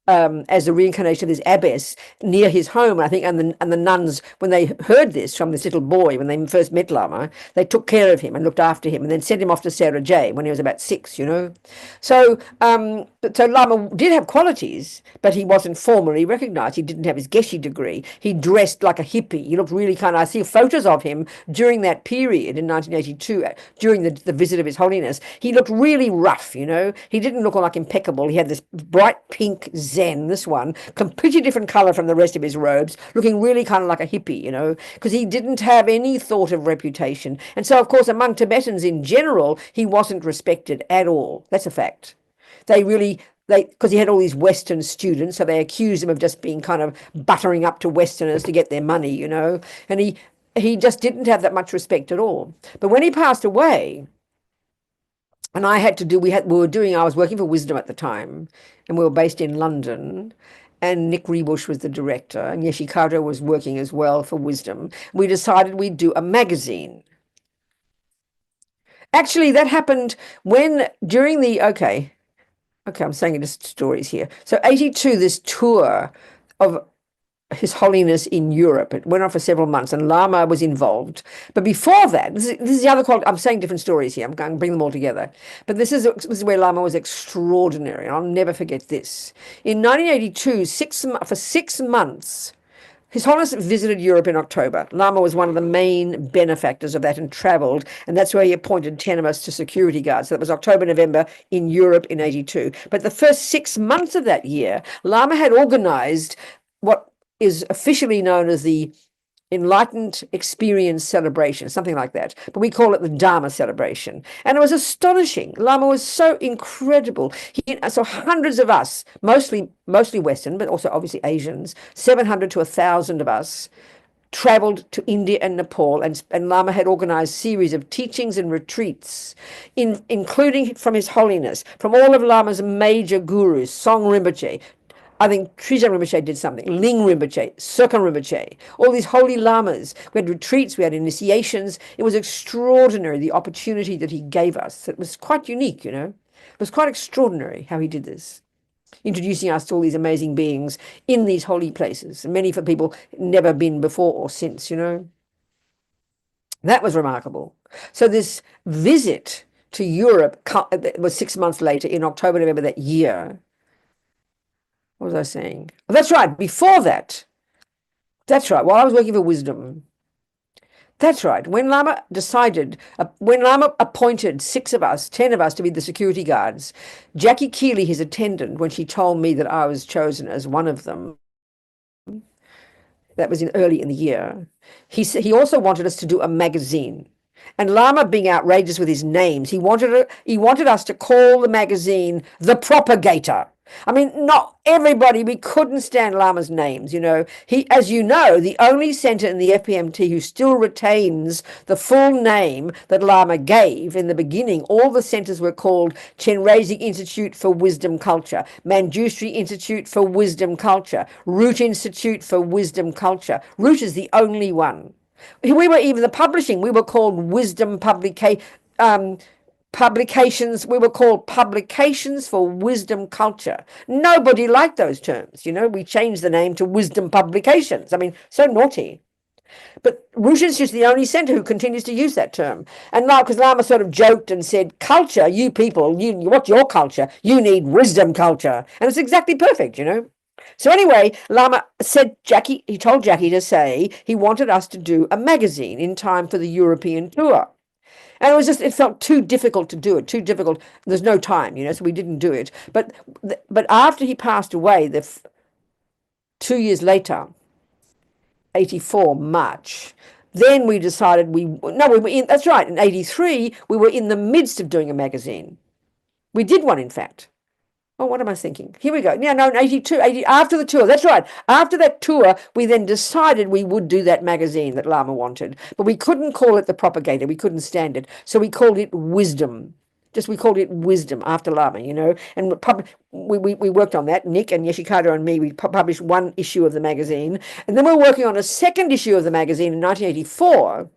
as the reincarnation of this abbess near his home, I think, and the nuns, when they heard this from this little boy, when they first met Lama, they took care of him and looked after him and then sent him off to Sarah J when he was about 6, you know. So Lama did have qualities, but he wasn't formally recognized. He didn't have his Geshe degree. He dressed like a hippie. He looked really I see photos of him during that period in 1982, during the visit of His Holiness. He looked really rough, you know. He didn't look like impeccable. He had this bright pink Zen, this one, completely different color from the rest of his robes, looking really kind of like a hippie, you know, because he didn't have any thought of reputation. And so, of course, among Tibetans in general, he wasn't respected at all. That's a fact. Because he had all these Western students, so they accused him of just being kind of buttering up to Westerners to get their money, you know, and he just didn't have that much respect at all. But when he passed away, and I was working for Wisdom at the time, and we were based in London, and Nick Rebush was the director, and Yeshe Kato was working as well for Wisdom. We decided we'd do a magazine. Actually, that happened during the, okay, I'm saying just stories here. So 82, this tour of His Holiness in Europe, it went on for several months, and Lama was involved. But before that, this is the other quality. I'm saying different stories here. I'm going to bring them all together. But this is where Lama was extraordinary, and I'll never forget this. In 1982, for 6 months, His Holiness visited Europe in October. Lama was one of the main benefactors of that and travelled, and that's where he appointed 10 of us to security guards. So that was October, November in Europe in 82. But the first 6 months of that year, Lama had organised what is officially known as the Enlightened Experience Celebration, something like that. But we call it the Dharma Celebration. And it was astonishing. Lama was so incredible. So hundreds of us, mostly Western, but also obviously Asians, 700 to 1,000 of us, traveled to India and Nepal, and Lama had organized series of teachings and retreats, including from His Holiness, from all of Lama's major gurus, Song Rinpoche, I think Trizang Rinpoche did something, Ling Rinpoche, Sirkon Rinpoche, all these holy lamas. We had retreats, we had initiations. It was extraordinary, the opportunity that he gave us. It was quite unique, you know. It was quite extraordinary how he did this, introducing us to all these amazing beings in these holy places, many for people never been before or since, you know. That was remarkable. So this visit to Europe was 6 months later in October, November that year. What was I saying? Oh, that's right. Before that, that's right. While I was working for Wisdom, that's right. When Lama appointed 6 of us, 10 of us to be the security guards, Jackie Keeley, his attendant, when she told me that I was chosen as one of them, that was early in the year, he also wanted us to do a magazine. And Lama, being outrageous with his names, he wanted us to call the magazine The Propagator. I mean, not everybody, we couldn't stand Lama's names, you know. He, as you know, the only centre in the FPMT who still retains the full name that Lama gave in the beginning. All the centres were called Chenrezig Institute for Wisdom Culture, Manjushri Institute for Wisdom Culture, Root Institute for Wisdom Culture. Root is the only one. We were even the publishing, we were called Wisdom Publications, we were called Publications for Wisdom Culture. Nobody liked those terms, you know. We changed the name to Wisdom Publications. I mean, so naughty. But Root Institute is the only centre who continues to use that term. And now, because Lama sort of joked and said, culture, you people, what's your culture? You need wisdom culture. And it's exactly perfect, you know. So anyway, Lama he told Jackie to say he wanted us to do a magazine in time for the European tour. And it felt too difficult to do it, too difficult. There's no time, you know, so we didn't do it. But after he passed away, 2 years later, 84 March, then we decided that's right, in 83, we were in the midst of doing a magazine. We did one, in fact. Oh, what am I thinking? Here we go. Yeah, no, in 82, after the tour. That's right. After that tour, we then decided we would do that magazine that Lama wanted. But we couldn't call it The Propagator. We couldn't stand it. So we called it Wisdom. We called it Wisdom after Lama, you know. And we worked on that. Nick and Yeshikado and me, we published one issue of the magazine. And then we were working on a second issue of the magazine in 1984.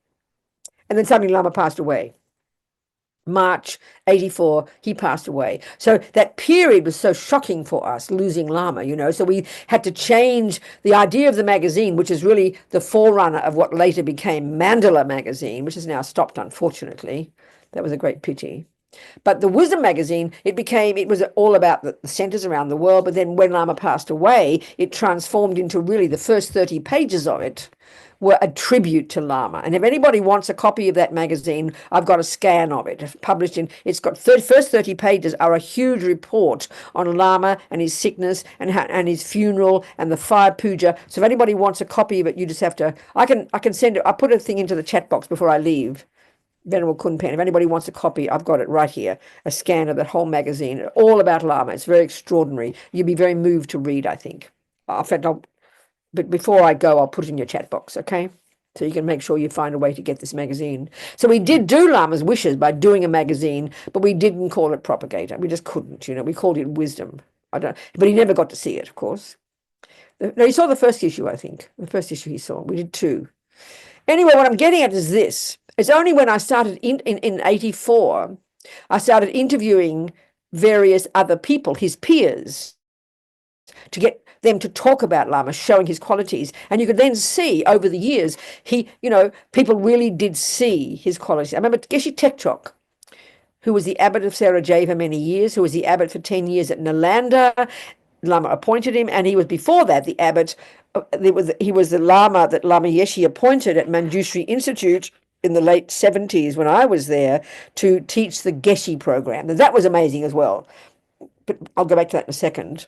And then suddenly Lama passed away. March 84, he passed away. So that period was so shocking for us, losing Lama, you know. So we had to change the idea of the magazine, which is really the forerunner of what later became Mandala magazine, which has now stopped, unfortunately. That was a great pity. But the Wisdom magazine, it was all about the centres around the world. But then when Lama passed away, it transformed into really the first 30 pages of it were a tribute to Lama. And if anybody wants a copy of that magazine, I've got a scan of it. It's got first 30 pages are a huge report on Lama and his sickness and his funeral and the fire puja. So if anybody wants a copy of it, you just have to, I can send it. I'll put a thing into the chat box before I leave. Venerable Courtin. If anybody wants a copy, I've got it right here, a scan of that whole magazine, all about Lama. It's very extraordinary. You'd be very moved to read, I think. In fact, but before I go, I'll put it in your chat box, okay? So you can make sure you find a way to get this magazine. So we did do Lama's wishes by doing a magazine, but we didn't call it Propagator. We just couldn't, you know. We called it Wisdom. But he never got to see it, of course. No, he saw the first issue, I think. The first issue he saw. We did 2. Anyway, what I'm getting at is this. It's only when I started in 84, I started interviewing various other people, his peers, to get them to talk about Lama, showing his qualities. And you could then see over the years, people really did see his qualities. I remember Geshe Tekchok, who was the abbot of Sarajevo for many years, who was the abbot for 10 years at Nalanda. Lama appointed him, and he was before that the abbot. He was the Lama that Lama Yeshe appointed at Manjushri Institute in the late 70s when I was there to teach the Geshe program. And that was amazing as well. But I'll go back to that in a second.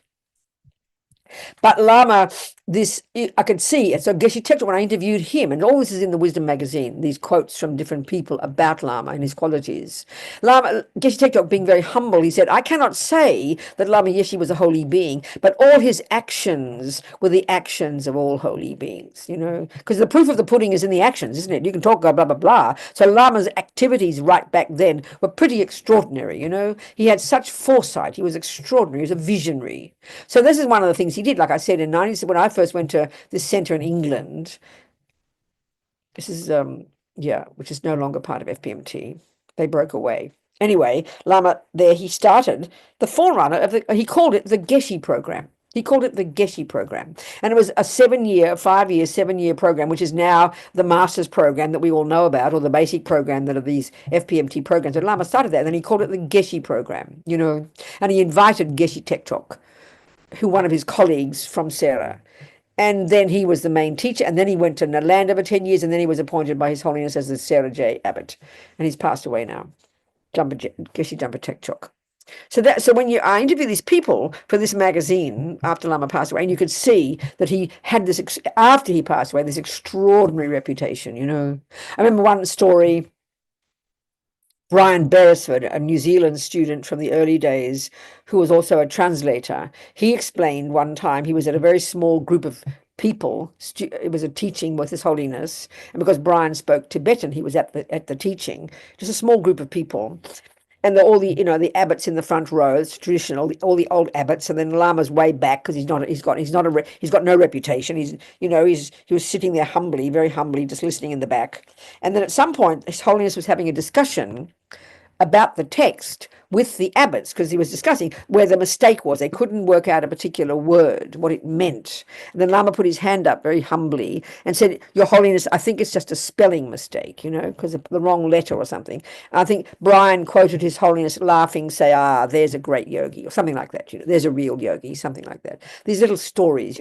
But Lama, I could see it. So Geshe Tekchok, when I interviewed him, and all this is in the Wisdom magazine, these quotes from different people about Lama and his qualities. Lama, Geshe Tekchok, being very humble, he said, I cannot say that Lama Yeshe was a holy being, but all his actions were the actions of all holy beings, because the proof of the pudding is in the actions, isn't it? You can talk blah, blah, blah. So Lama's activities right back then were pretty extraordinary, He had such foresight. He was extraordinary. He was a visionary. So this is one of the things he did. Like I said, in 90s, when I first went to this centre in England, this is, which is no longer part of FPMT. They broke away. Anyway, Lama there, he started the forerunner of he called it the Geshe program. He called it the Geshe program. And it was a 7-year program, which is now the master's program that we all know about, or the basic program that are these FPMT programs. And Lama started that, and then he called it the Geshe program, and he invited Geshe Tekchok, who one of his colleagues from Sarah. And then he was the main teacher, and then he went to Nalanda for 10 years, and then he was appointed by His Holiness as the Sarah J. Abbot. And he's passed away now, Geshe Jumper Tekchok. So when I interview these people for this magazine after Lama passed away, and you could see that he had this, after he passed away, this extraordinary reputation, I remember one story. Brian Beresford, a New Zealand student from the early days, who was also a translator, he explained one time he was at a very small group of people. It was a teaching with His Holiness, and because Brian spoke Tibetan, he was at the teaching. Just a small group of people, and all the the abbots in the front rows, traditional, all the old abbots, and then Lama's way back because he's got no reputation. He was sitting there humbly, very humbly, just listening in the back, and then at some point His Holiness was having a discussion about the text with the abbots, because he was discussing where the mistake was. They couldn't work out a particular word, what it meant. And then Lama put his hand up very humbly and said, Your Holiness, I think it's just a spelling mistake, because of the wrong letter or something. And I think Brian quoted His Holiness laughing, say, there's a great yogi, or something like that, there's a real yogi, something like that. These little stories,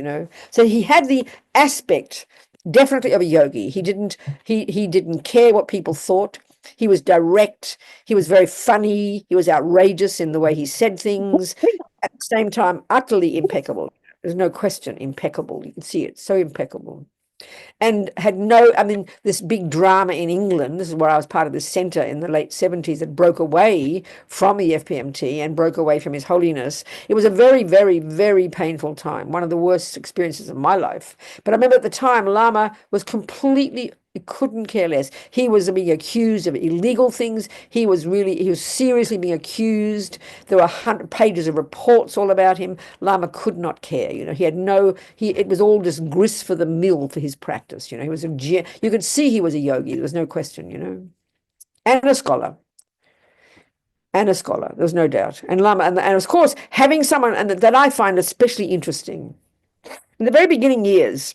So he had the aspect definitely of a yogi. He didn't care what people thought. He was direct. He was very funny. He was outrageous in the way he said things. At the same time, utterly impeccable. There's no question, impeccable. You can see it, so impeccable. And had this big drama in England, this is where I was part of this centre in the late 70s, that broke away from the FPMT and broke away from His Holiness. It was a very, very, very painful time, one of the worst experiences of my life. But I remember at the time, Lama was completely, he couldn't care less. He was being accused of illegal things. He was seriously being accused. There were 100 pages of reports all about him. Lama could not care. It was all just grist for the mill for his practice. He was you could see he was a yogi. There was no question. And a scholar. There's no doubt. And Lama, and of course, having someone, and that I find especially interesting. In the very beginning years,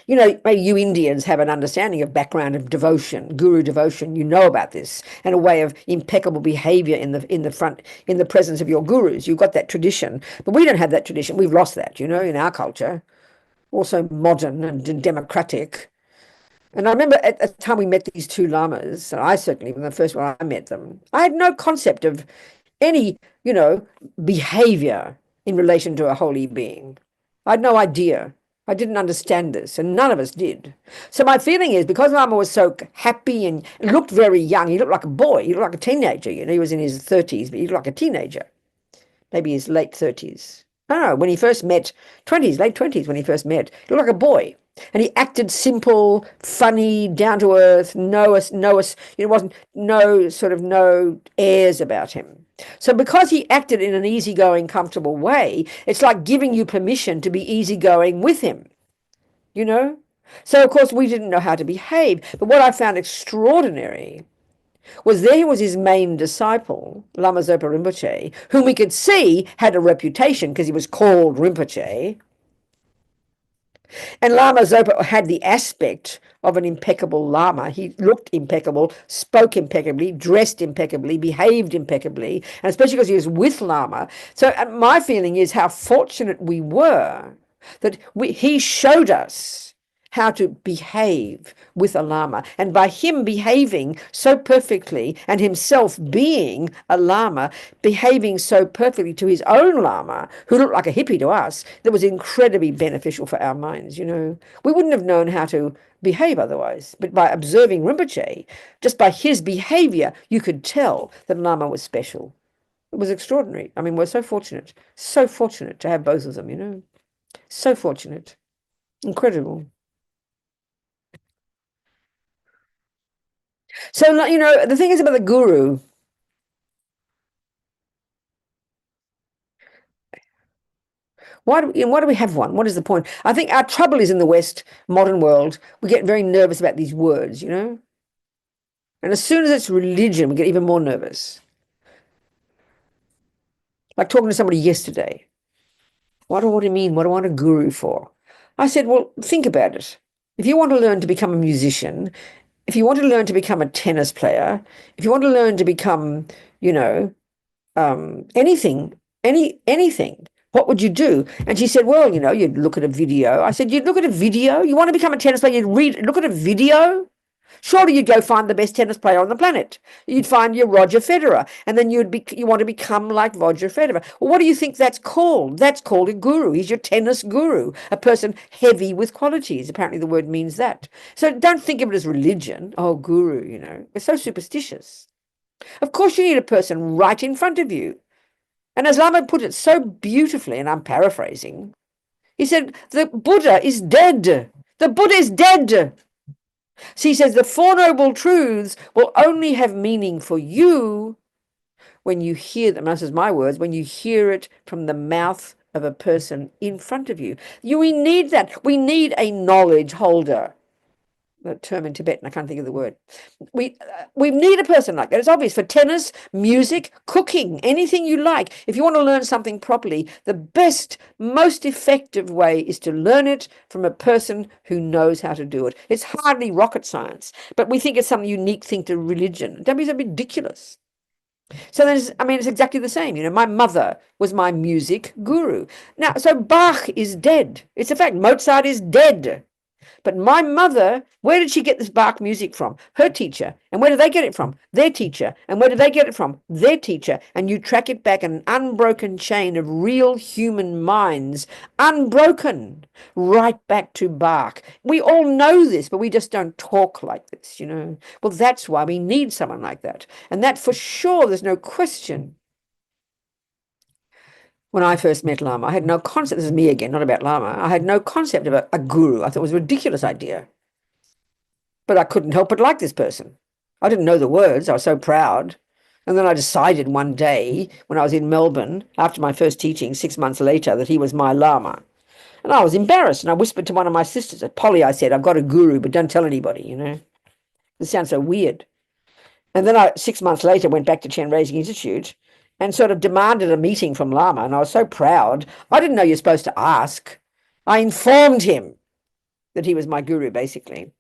maybe you Indians have an understanding of background of devotion, guru devotion. You know about this, and a way of impeccable behavior in the presence of your gurus. You've got that tradition, but we don't have that tradition. We've lost that, in our culture. Also modern and democratic. And I remember at the time we met these two lamas, and I certainly, when the first one I met them, I had no concept of any, behavior in relation to a holy being. I had no idea. I didn't understand this, and none of us did. So my feeling is, because Lama was so happy and looked very young, he looked like a boy, he looked like a teenager. He was in his 30s, but he looked like a teenager, maybe his late 30s. I don't know, when he first met, late 20s when he first met, he looked like a boy. And he acted simple, funny, down to earth, wasn't no airs about him. So because he acted in an easygoing, comfortable way, it's like giving you permission to be easygoing with him, So of course we didn't know how to behave. But what I found extraordinary was there was his main disciple, Lama Zopa Rinpoche, whom we could see had a reputation because he was called Rinpoche. And Lama Zopa had the aspect of an impeccable Lama. He looked impeccable, spoke impeccably, dressed impeccably, behaved impeccably, and especially because he was with Lama. So my feeling is how fortunate we were that he showed us how to behave with a Lama. And by him behaving so perfectly and himself being a Lama, behaving so perfectly to his own Lama, who looked like a hippie to us, that was incredibly beneficial for our minds, you know. We wouldn't have known how to behave otherwise. But by observing Rinpoche, just by his behavior, you could tell that Lama was special. It was extraordinary. I mean, we're so fortunate to have both of them, you know. So fortunate. Incredible. So, you know, the thing is about the guru. Why do we have one? What is the point? I think our trouble is in the West, modern world, we get very nervous about these words, you know? And as soon as it's religion, we get even more nervous. Like talking to somebody yesterday. What do you mean? What do I want a guru for? I said, well, think about it. If you want to learn to become a musician, if you want to learn to become a tennis player, if you want to learn to become, you know, anything, what would you do? And she said, well, you know, you'd look at a video. I said, you'd look at a video? You want to become a tennis player, you'd look at a video? Surely you'd go find the best tennis player on the planet. You'd find your Roger Federer, and then you want to become like Roger Federer. Well, what do you think that's called? That's called a guru. He's your tennis guru, a person heavy with qualities. Apparently the word means that. So don't think of it as religion. Oh, guru, you know. We're so superstitious. Of course you need a person right in front of you. And as Lama put it so beautifully, and I'm paraphrasing, he said, the Buddha is dead. The Buddha is dead. So he says, the Four Noble Truths will only have meaning for you when you hear them. This is my words, when you hear it from the mouth of a person in front of you. We need that. We need a knowledge holder. The term in Tibetan, I can't think of the word. We need a person like that. It's obvious for tennis, music, cooking, anything you like. If you want to learn something properly, the best, most effective way is to learn it from a person who knows how to do it. It's hardly rocket science, but we think it's some unique thing to religion. Don't be so ridiculous. So it's exactly the same. You know, my mother was my music guru. Now, so Bach is dead. It's a fact. Mozart is dead. But my mother, where did she get this Bach music from? Her teacher. And where did they get it from? Their teacher. And where did they get it from? Their teacher. And you track it back in an unbroken chain of real human minds, unbroken, right back to Bach. We all know this, but we just don't talk like this, you know. Well, that's why we need someone like that. And that for sure, there's no question. When I first met Lama, I had no concept, this is me again, not about Lama, I had no concept of a guru. I thought it was a ridiculous idea. But I couldn't help but like this person. I didn't know the words, I was so proud. And then I decided one day, when I was in Melbourne, after my first teaching, 6 months later, that he was my Lama. And I was embarrassed, and I whispered to one of my sisters, Polly, I said, I've got a guru, but don't tell anybody, you know. This sounds so weird. And then 6 months later, went back to Chen Raising Institute, and sort of demanded a meeting from Lama, and I was so proud. I didn't know you're supposed to ask. I informed him that he was my guru, basically.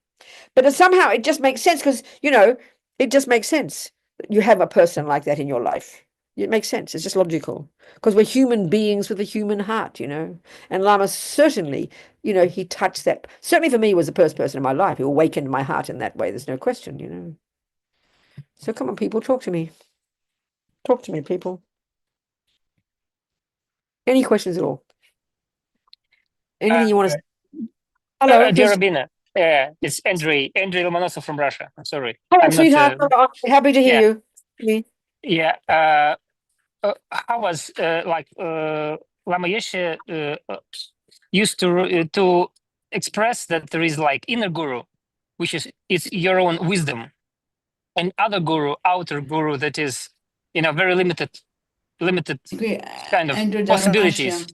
But somehow it just makes sense because, you know, it just makes sense that you have a person like that in your life. It makes sense. It's just logical because we're human beings with a human heart, you know. And Lama certainly, you know, he touched that. Certainly for me, he was the first person in my life who awakened my heart in that way. There's no question, you know. So come on, people, talk to me. Talk to me, people. Any questions at all? Anything you want to say? Hello, Dear Robina, it's Andrei Lomonosov from Russia. I'm sorry. Hello, I'm sweetheart. not, Happy to hear you. Me. yeah. I was Lama Yeshe used to express that there is like inner guru, which is it's your own wisdom, and other guru, outer guru, that is, you know, very limited kind of Andrew possibilities.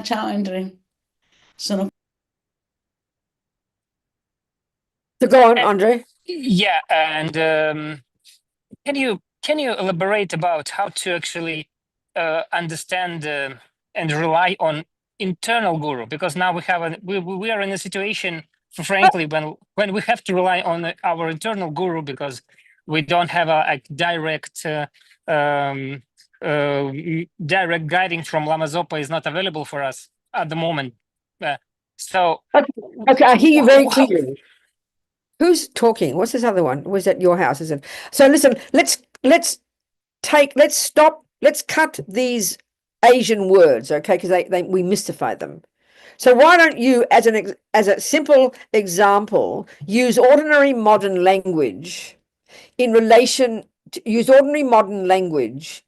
Ciao Andrew. Sono So go on, Andre. Yeah, and can you elaborate about how to actually understand and rely on internal guru, because now we are in a situation, frankly, when we have to rely on our internal guru because we don't have a direct direct guiding from Lama Zopa is not available for us at the moment. So Okay, I hear you very clearly. Who's talking? What's this other one? Was that your house? Is it? So listen, let's stop. Let's cut these Asian words, okay? Because we mystify them. So why don't you, as a simple example, use ordinary modern language use ordinary modern language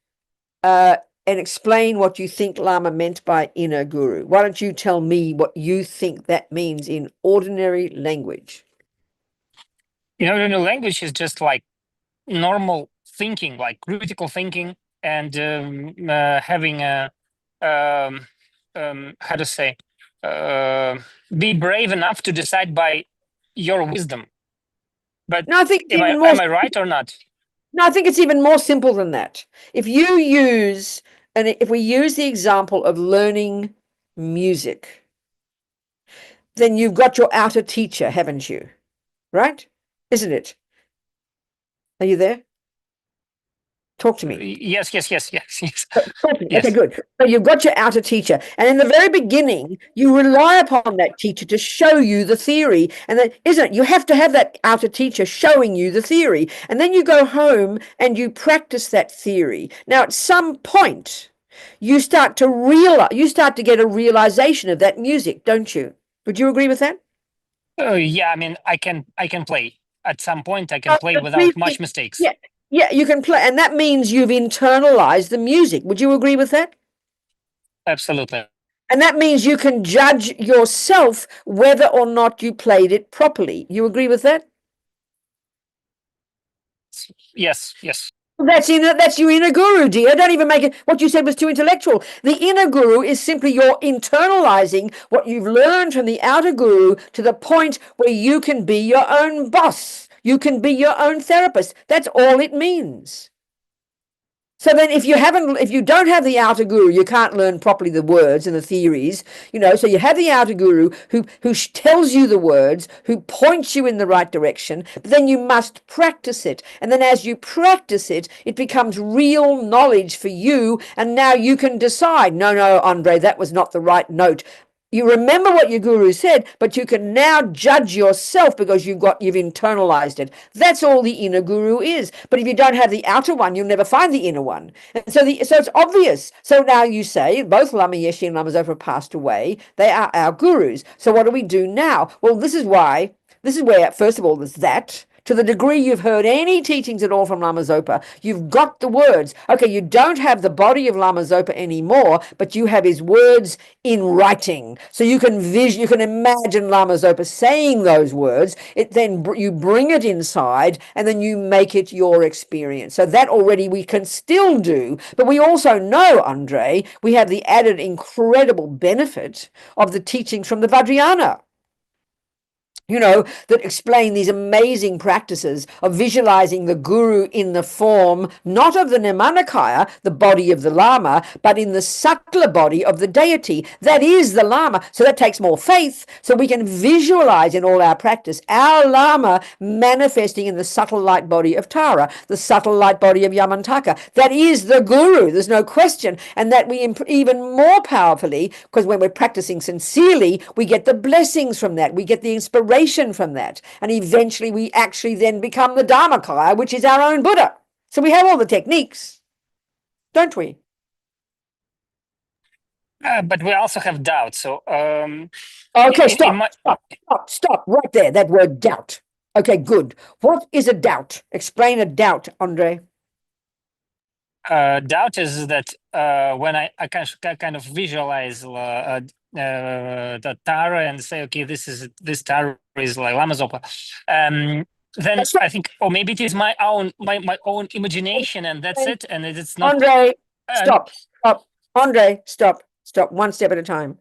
and explain what you think Lama meant by inner guru. Why don't you tell me what you think that means in ordinary language? Language is just like normal thinking, like critical thinking, and having a how to say, be brave enough to decide by your wisdom. But no, I think am I right or not? No, I think it's even more simple than that. If we use the example of learning music, then you've got your outer teacher, haven't you? Right? Isn't it? Are you there? Talk to me. Yes. Talk to me. Yes. Okay, good. So you've got your outer teacher, and in the very beginning, you rely upon that teacher to show you the theory. And then, isn't it? You have to have that outer teacher showing you the theory, and then you go home and you practice that theory. Now, at some point, you start to get a realization of that music, don't you? Would you agree with that? Yeah, I mean, I can play. At some point, I can play without much mistakes. Yeah, you can play, and that means you've internalized the music. Would you agree with that? Absolutely. And that means you can judge yourself whether or not you played it properly. You agree with that? Yes. That's your inner guru, dear. Don't even make it. What you said was too intellectual. The inner guru is simply your internalizing what you've learned from the outer guru to the point where you can be your own boss. You can be your own therapist. That's all it means. So then if you don't have the outer guru, you can't learn properly the words and the theories, so you have the outer guru who tells you the words, who points you in the right direction, but then you must practice it. And then as you practice it, it becomes real knowledge for you. And now you can decide, no, Andre, that was not the right note. You remember what your guru said, but you can now judge yourself because you've internalized it. That's all the inner guru is. But if you don't have the outer one, you'll never find the inner one. And so it's obvious. So now you say both Lama Yeshe and Lama Zopa passed away. They are our gurus. So what do we do now? Well, this is where, first of all, there's that. To the degree you've heard any teachings at all from Lama Zopa, you've got the words. Okay, you don't have the body of Lama Zopa anymore, but you have his words in writing. So you can imagine Lama Zopa saying those words. Then you bring it inside, and then you make it your experience. So that already we can still do. But we also know, Andre, we have the added incredible benefit of the teachings from the Vajrayana, that explain these amazing practices of visualizing the guru in the form, not of the Nirmanakaya, the body of the Lama, but in the subtler body of the deity. That is the Lama. So that takes more faith. So we can visualize in all our practice our Lama manifesting in the subtle light body of Tara, the subtle light body of Yamantaka. That is the guru. There's no question. And that we even more powerfully, because when we're practicing sincerely, we get the blessings from that. We get the inspiration from that, and eventually we actually then become the Dharmakaya, which is our own Buddha. So we have all the techniques, don't we? But we also have doubt. So okay, stop right there. That word doubt. Okay, good. What is a doubt? Explain a doubt, Andre. Doubt is that when I kind of visualize the Tara and say, okay, this Tara is like Lama Zopa, then I think, or maybe it is my own imagination, and that's it, and it's not. Andre, stop. Andre, stop. One step at a time.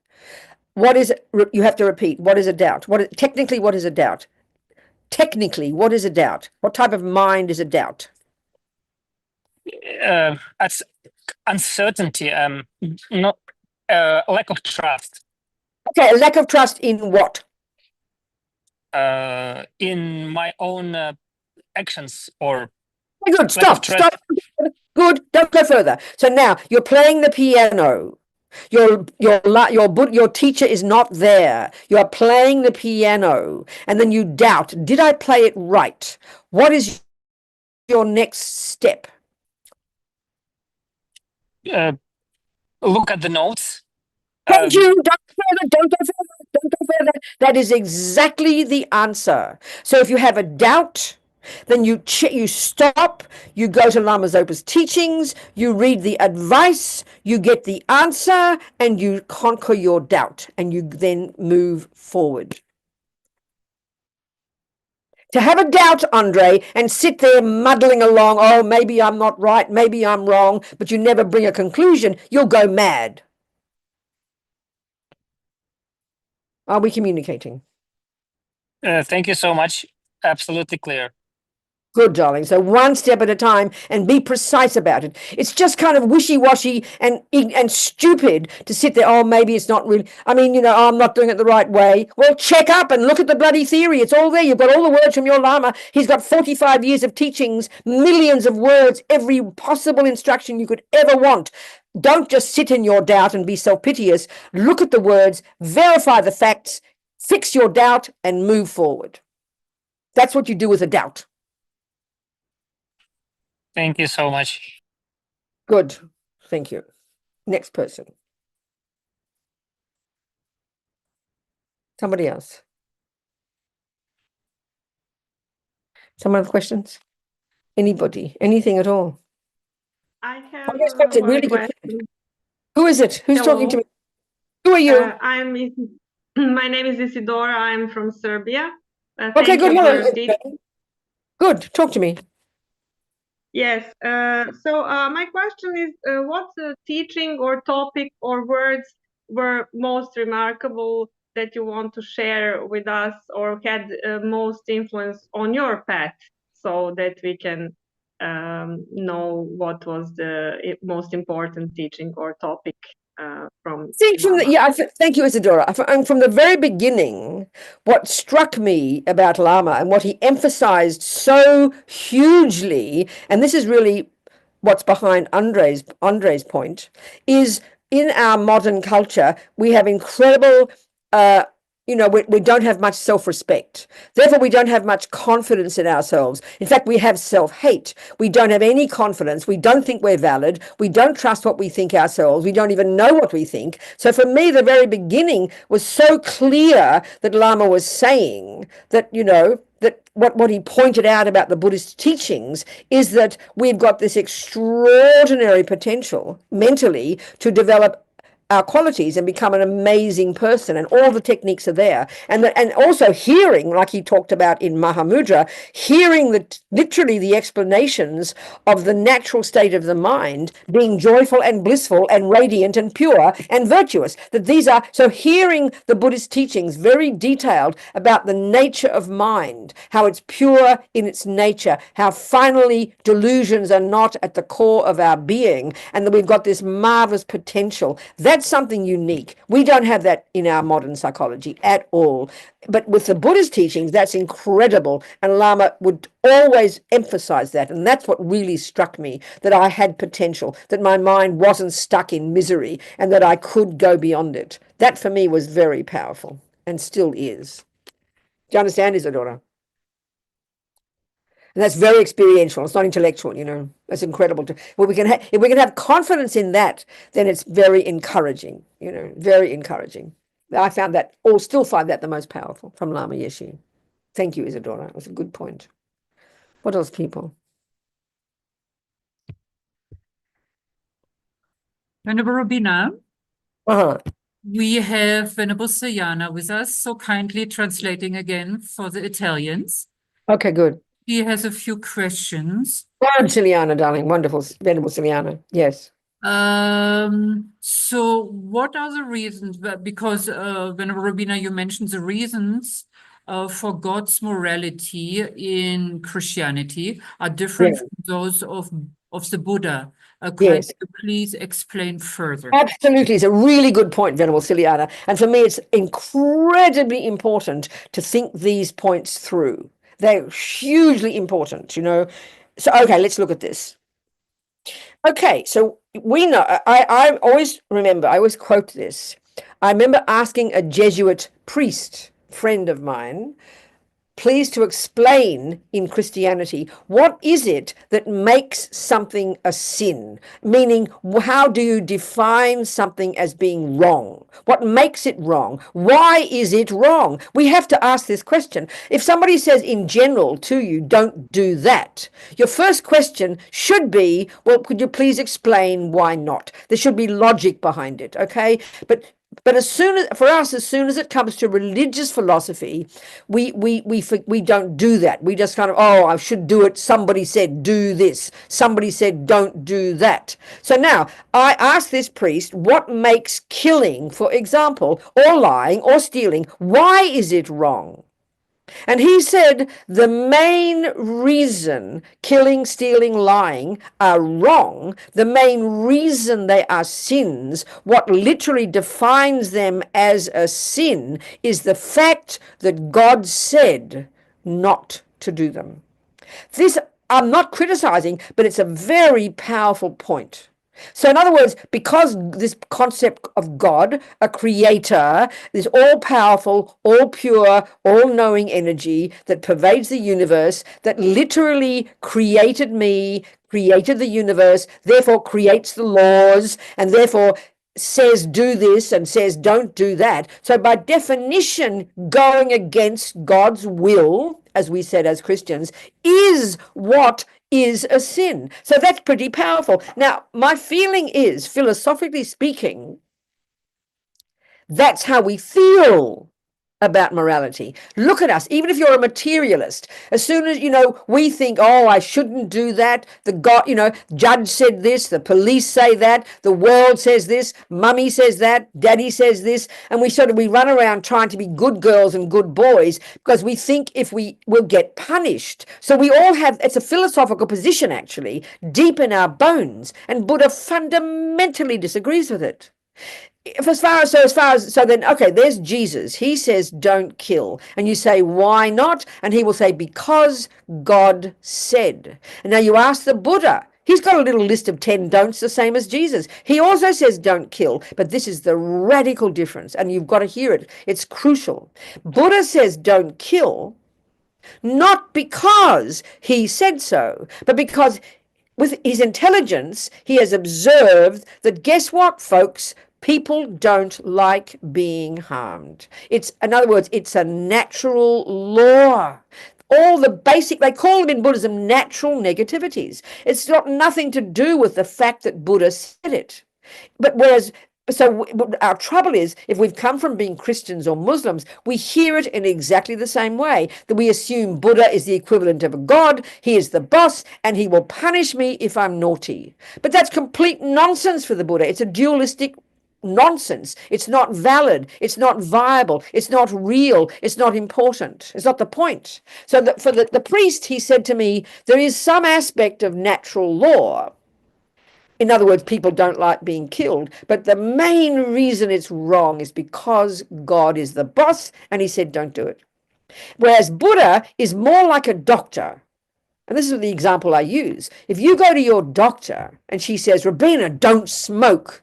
What is it? You have to repeat. What is a doubt? Technically, what is a doubt? Technically, what is a doubt? What type of mind is a doubt? That's uncertainty. Not lack of trust Okay, a lack of trust in what? in my own actions, or Very good. lack of Stop. trust. Stop. Good. Don't go further. So now you're playing the piano. Your teacher is not there. You're playing the piano, and then you doubt, did I play it right? What is your next step? Look at the notes. Thank you. Don't go further. Don't go further. Don't go further. That is exactly the answer. So if you have a doubt, then you stop, you go to Lama Zopa's teachings, you read the advice, you get the answer, and you conquer your doubt, and you then move forward. To have a doubt, Andre, and sit there muddling along, oh, maybe I'm not right, maybe I'm wrong, but you never bring a conclusion, you'll go mad. Are we communicating? Thank you so much. Absolutely clear. Good, darling. So one step at a time, and be precise about it. It's just kind of wishy-washy and stupid to sit there, oh, maybe it's not really, I mean, you know, oh, I'm not doing it the right way. Well, check up and look at the bloody theory. It's all there. You've got all the words from your Lama. He's got 45 years of teachings, millions of words, every possible instruction you could ever want. Don't just sit in your doubt and be self-piteous. Look at the words, verify the facts, fix your doubt, and move forward. That's what you do with a doubt. Thank you so much. Good. Thank you. Next person. Somebody else. Some other questions? Anybody? Anything at all? I have yes, that's a one really good question. Who is it? Who's talking to me? Who are you? My name is Isidora. I'm from Serbia. Okay, Thank good. you Hello. for teaching. Good. Talk to me. Yes. So my question is, what teaching or topic or words were most remarkable that you want to share with us, or had most influence on your path, so that we can know what was the most important teaching or topic from Lama? Thank you, Isadora. From the very beginning, what struck me about Lama and what he emphasized so hugely, and this is really what's behind Andre's point, is in our modern culture, we have incredible we don't have much self-respect. Therefore, we don't have much confidence in ourselves. In fact, we have self-hate. We don't have any confidence. We don't think we're valid. We don't trust what we think ourselves. We don't even know what we think. So for me, the very beginning was so clear that Lama was saying that, that what he pointed out about the Buddhist teachings is that we've got this extraordinary potential mentally to develop our qualities and become an amazing person, and all the techniques are there. And also hearing, like he talked about in Mahamudra, hearing literally the explanations of the natural state of the mind being joyful and blissful and radiant and pure and virtuous. That these are, so hearing the Buddhist teachings very detailed about the nature of mind, how it's pure in its nature, how finally delusions are not at the core of our being, and that we've got this marvelous potential. That's something unique. We don't have that in our modern psychology at all. But with the Buddhist teachings, that's incredible. And Lama would always emphasize that. And that's what really struck me, that I had potential, that my mind wasn't stuck in misery, and that I could go beyond it. That for me was very powerful and still is. Do you understand, Isadora? And that's very experiential. It's not intellectual, That's incredible. If we can have confidence in that, then it's very encouraging, very encouraging. I found that, or still find that, the most powerful from Lama Yeshe. Thank you, Isadora. It was a good point. What else, people? Venerable Robina, Uh-huh. we have Venerable Sayana with us, so kindly translating again for the Italians. Okay, good. He has a few questions. Ciliana, darling. Wonderful. Venerable Ciliana. Yes. So what are the reasons? Because Venerable Robina, you mentioned the reasons for God's morality in Christianity are different from those of of the Buddha. Could Yes. you please explain further? Absolutely. It's a really good point, Venerable Ciliana. And for me, it's incredibly important to think these points through. They're hugely important, you know. So, okay, let's look at this. Okay, so we know, I always remember, I always quote this. I remember asking a Jesuit priest, friend of mine, please to explain in Christianity, what is it that makes something a sin? Meaning, how do you define something as being wrong? What makes it wrong? Why is it wrong? We have to ask this question. If somebody says in general to you, don't do that, your first question should be, well, could you please explain why not? There should be logic behind it, okay? But as soon as it comes to religious philosophy, we don't do that. We just kind of, oh, I should do it. Somebody said do this. Somebody said don't do that. So now I ask this priest, what makes killing, for example, or lying or stealing, why is it wrong? And he said the main reason killing, stealing, lying are wrong, the main reason they are sins, what literally defines them as a sin, is the fact that God said not to do them. This, I'm not criticizing, but it's a very powerful point. So in other words, because this concept of God, a creator, this all-powerful, all-pure, all-knowing energy that pervades the universe, that literally created me, created the universe, therefore creates the laws, and therefore says do this and says don't do that. So by definition, going against God's will, as we said as Christians, is what is a sin. So that's pretty powerful. Now, my feeling is, philosophically speaking, that's how we feel about morality. Look at us, even if you're a materialist, as soon as, we think, oh, I shouldn't do that, the God, judge said this, the police say that, the world says this, mummy says that, daddy says this, and we run around trying to be good girls and good boys because we think if we will get punished. So we all have, it's a philosophical position actually, deep in our bones, and Buddha fundamentally disagrees with it. So then, okay, there's Jesus. He says, don't kill. And you say, why not? And he will say, because God said. And now you ask the Buddha. He's got a little list of 10 don'ts, the same as Jesus. He also says, don't kill. But this is the radical difference. And you've got to hear it. It's crucial. Buddha says, don't kill, not because he said so, but because with his intelligence, he has observed that, guess what, folks? People don't like being harmed. In other words, it's a natural law. All the basic, they call them in Buddhism natural negativities. It's got nothing to do with the fact that Buddha said it. So our trouble is, if we've come from being Christians or Muslims, we hear it in exactly the same way, that we assume Buddha is the equivalent of a god, he is the boss, and he will punish me if I'm naughty. But that's complete nonsense for the Buddha. It's a dualistic nonsense. It's not valid. It's not viable. It's not real. It's not important. It's not the point. So for the priest, he said to me, there is some aspect of natural law. In other words, people don't like being killed. But the main reason it's wrong is because God is the boss, and he said, don't do it. Whereas Buddha is more like a doctor. And this is the example I use. If you go to your doctor and she says, Robina, don't smoke,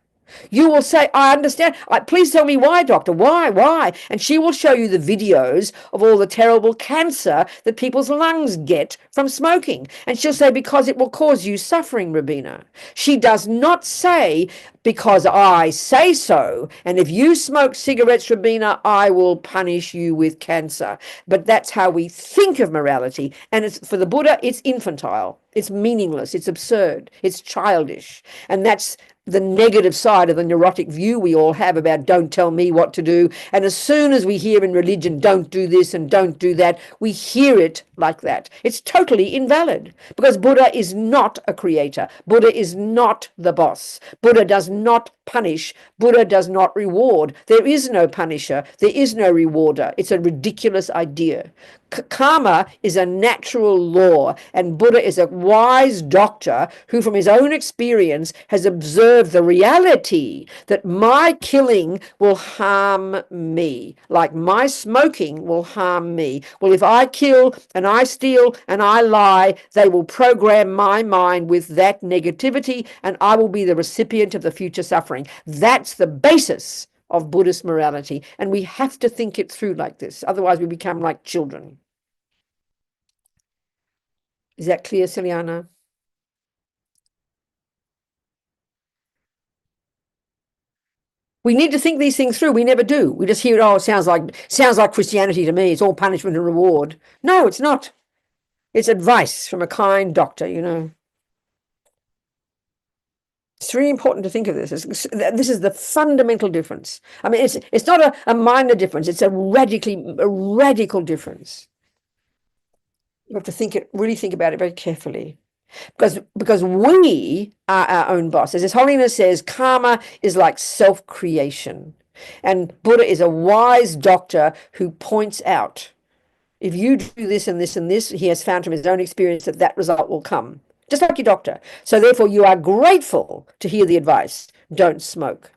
you will say, I understand. Please tell me why, doctor. Why? And she will show you the videos of all the terrible cancer that people's lungs get from smoking. And she'll say, because it will cause you suffering, Robina. She does not say, because I say so. And if you smoke cigarettes, Robina, I will punish you with cancer. But that's how we think of morality. And for the Buddha, it's infantile. It's meaningless. It's absurd. It's childish. And that's the negative side of the neurotic view we all have about don't tell me what to do. And as soon as we hear in religion, don't do this and don't do that, we hear it like that. It's totally invalid because Buddha is not a creator. Buddha is not the boss. Buddha does not punish. Buddha does not reward. There is no punisher. There is no rewarder. It's a ridiculous idea. Karma is a natural law, and Buddha is a wise doctor who, from his own experience, has observed the reality that my killing will harm me, like my smoking will harm me. Well, if I kill and I steal and I lie, they will program my mind with that negativity, and I will be the recipient of the future suffering. That's the basis of Buddhist morality, and we have to think it through like this. Otherwise, we become like children. Is that clear, Ciliana? We need to think these things through. We never do. We just hear, oh, it sounds like Christianity to me. It's all punishment and reward. No, it's not. It's advice from a kind doctor, you know. It's really important to think of this. This is the fundamental difference. I mean, it's not a minor difference. It's a radical difference. You have to really think about it very carefully. Because we are our own bosses. His Holiness says karma is like self-creation. And Buddha is a wise doctor who points out, if you do this and this and this, he has found from his own experience that that result will come. Just like your doctor. So therefore you are grateful to hear the advice, don't smoke.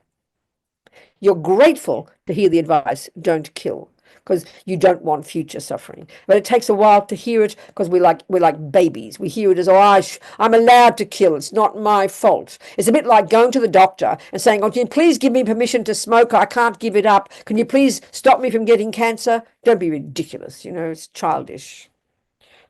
You're grateful to hear the advice, don't kill, because you don't want future suffering. But it takes a while to hear it, because we're like babies. We hear it as, oh, I'm allowed to kill. It's not my fault. It's a bit like going to the doctor and saying, oh, can you please give me permission to smoke? I can't give it up. Can you please stop me from getting cancer? Don't be ridiculous. You know, it's childish.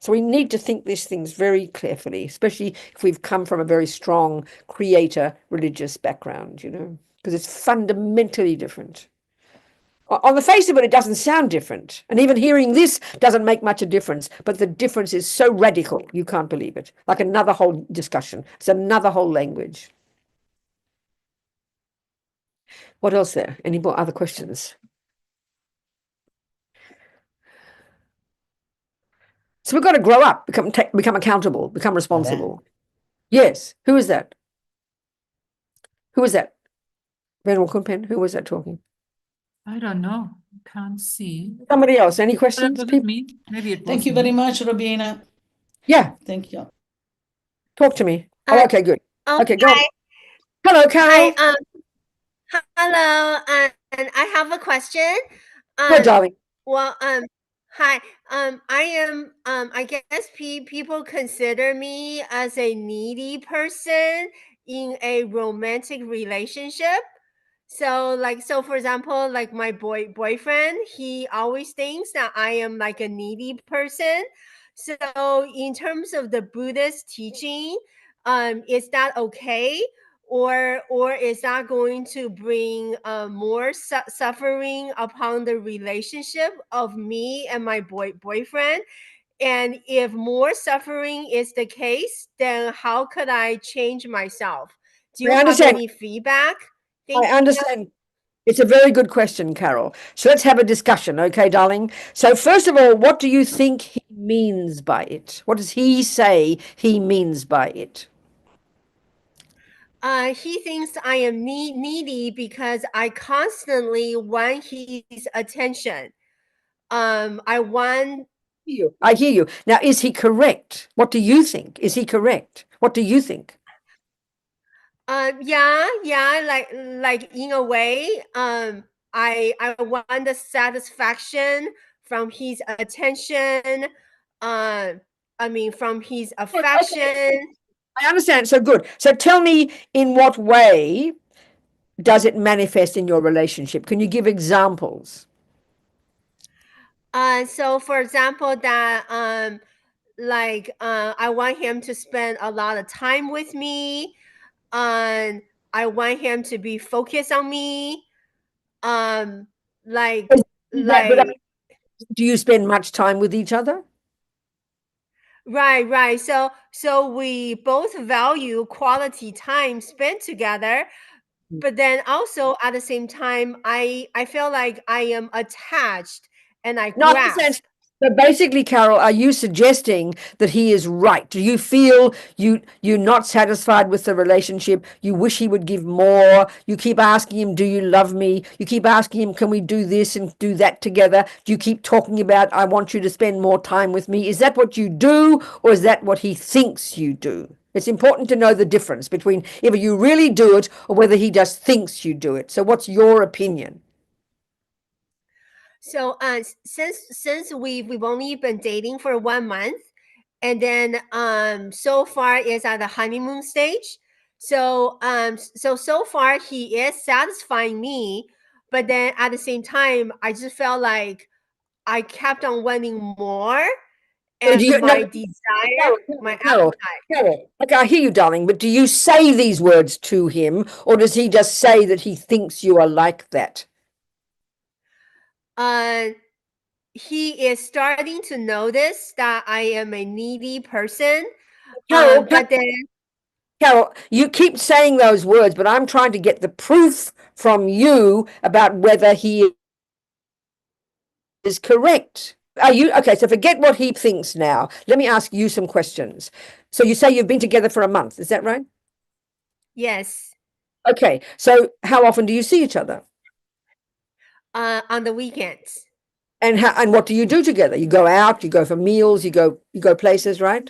So we need to think these things very carefully, especially if we've come from a very strong creator religious background, you know, because it's fundamentally different. On the face of it, it doesn't sound different. And even hearing this doesn't make much a difference. But the difference is so radical, you can't believe it. Like another whole discussion. It's another whole language. What else there? Any more other questions? So we've got to grow up, become accountable, become responsible. Yes. Who is that? Who is that? Venerable Kunpen, who was that talking? I don't know. Can't see. Somebody else. Any questions? Was it me? Maybe it was Thank you me. very much, Robina. Yeah. Thank you. Talk to me. Oh, okay, good. Okay, go on. Hi. Hello, Carol. Hi, hello, and I have a question. Hello, darling. Well, hi. I am, I guess people consider me as a needy person in a romantic relationship. So, for example, like my boyfriend, he always thinks that I am like a needy person. So, in terms of the Buddhist teaching, is that okay? Or is that going to bring more suffering upon the relationship of me and my boyfriend? And if more suffering is the case, then how could I change myself? Do you I have understand. any feedback? I understand. It's a very good question, Carol. So let's have a discussion, okay, darling? So first of all, what do you think he means by it? What does he say he means by it? He thinks I am needy because I constantly want his attention. I want. I hear you. Now, is he correct? What do you think? Is he correct? What do you think? Yeah, like in a way, I want the satisfaction from his attention. I mean, from his affection. I understand. So good. So tell me, in what way does it manifest in your relationship? Can you give examples? So for example, that I want him to spend a lot of time with me. I want him to be focused on me. Like do you spend much time with each other? Right. So we both value quality time spent together, but then also at the same time, I feel like I am attached and I Not grasp. So basically, Carol, are you suggesting that he is right? Do you feel you're not satisfied with the relationship? You wish he would give more? You keep asking him, do you love me? You keep asking him, can we do this and do that together? Do you keep talking about, I want you to spend more time with me? Is that what you do, or is that what he thinks you do? It's important to know the difference between if you really do it or whether he just thinks you do it. So what's your opinion? So since we've only been dating for 1 month, and then so far is at the honeymoon stage. So so far he is satisfying me, but then at the same time I just felt like I kept on wanting more, So and do you, my no, desire, my Carol, appetite. Carol, okay, I hear you, darling, but do you say these words to him, or does he just say that he thinks you are like that? He is starting to notice that I am a needy person. Carol, But then Carol, you keep saying those words, but I'm trying to get the proof from you about whether he is correct. Are you okay? So forget what he thinks now. Let me ask you some questions. So you say you've been together for a month, is that right? yes, Okay, so how often do you see each other? on the weekends. And what do you do together? You go out, you go for meals, you go places, right?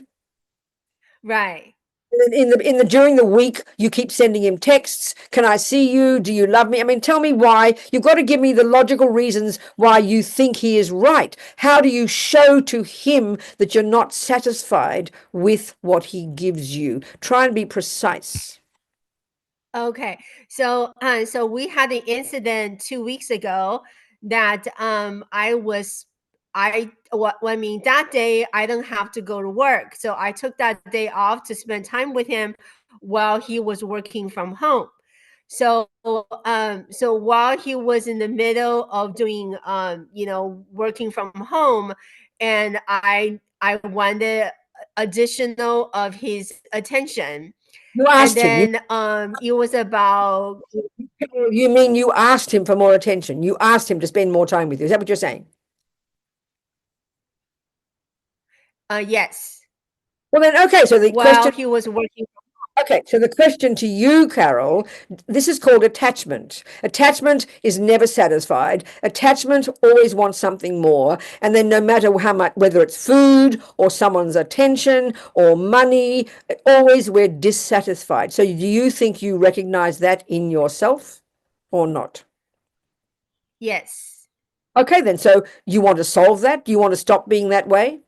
Right. And then in the during the week, you keep sending him texts. Can I see you? Do you love me? I mean, tell me why. You've got to give me the logical reasons why you think he is right. How do you show to him that you're not satisfied with what he gives you? Try and be precise. Okay. So so we had an incident 2 weeks ago that I mean that day I don't have to go to work. So I took that day off to spend time with him while he was working from home. So so while he was in the middle of doing working from home, and I wanted additional of his attention. You And asked him. then it was about You mean you asked him for more attention? You asked him to spend more time with you. Is that what you're saying? yes, Well, then, okay. So the while question. he was working. Okay, so the question to you, Carol, this is called attachment. Attachment is never satisfied. Attachment always wants something more. And then no matter how much, whether it's food or someone's attention or money, always we're dissatisfied. So do you think you recognize that in yourself or not? Yes. Okay, then, so you want to solve that? Do you want to stop being that way?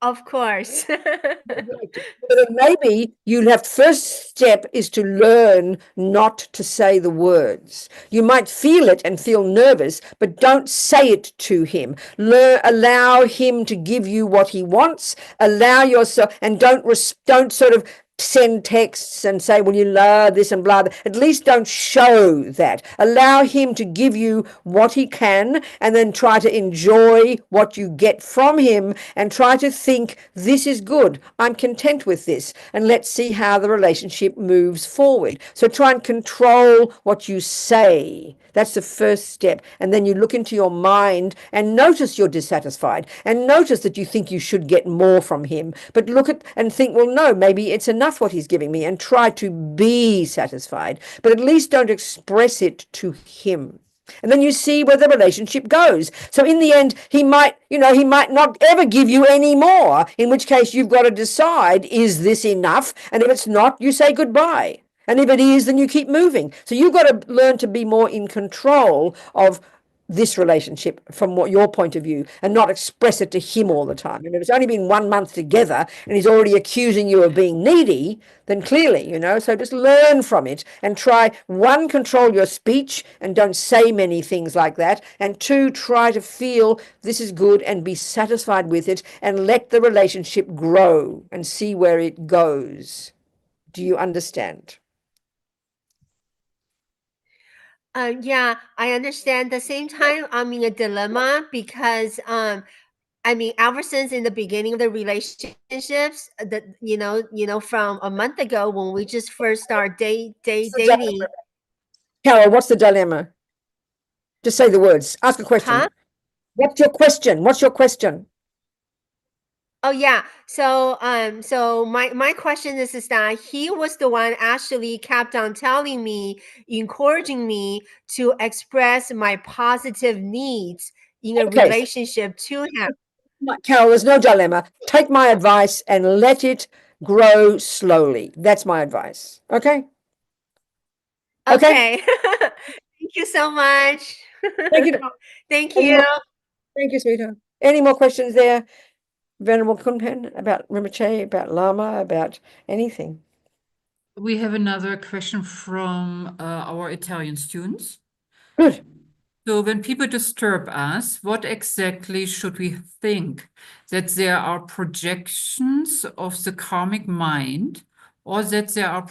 Of course. But maybe you'll have first step is to learn not to say the words. You might feel it and feel nervous, but don't say it to him. Allow him to give you what he wants. Allow yourself, and don't sort of send texts and say, well, you love this and blah, blah. At least don't show that. Allow him to give you what he can, and then try to enjoy what you get from him, and try to think, this is good. I'm content with this. And let's see how the relationship moves forward. So try and control what you say. That's the first step. And then you look into your mind and notice you're dissatisfied, and notice that you think you should get more from him. But look at and think, well, no, maybe it's enough what he's giving me, and try to be satisfied. But at least don't express it to him. And then you see where the relationship goes. So in the end, he might not ever give you any more, in which case you've got to decide, is this enough? And if it's not, you say goodbye. And if it is, then you keep moving. So you've got to learn to be more in control of this relationship from your point of view, and not express it to him all the time. And if it's only been 1 month together and he's already accusing you of being needy, then clearly, so just learn from it and try, one, control your speech and don't say many things like that. And two, try to feel this is good and be satisfied with it, and let the relationship grow and see where it goes. Do you understand? Yeah, I understand. At the same time, I'm in a dilemma because I mean, ever since in the beginning of the relationships, that from a month ago when we just first started dating. Carol, what's the dilemma? Just say the words. Ask a question. Huh? What's your question? What's your question? Oh yeah. So so my question is that he was the one actually kept on telling me, encouraging me to express my positive needs in a Okay. relationship to him. Carol, there's no dilemma. Take my advice and let it grow slowly. That's my advice. Okay? Okay? Okay. Thank you so much. Thank you. Thank Any you. more- Thank you, sweetheart. Any more questions there, Venerable Kunpen, about Rinpoche, about Lama, about anything? We have another question from our Italian students. Good. So when people disturb us, what exactly should we think? That there are projections of the karmic mind, or that they are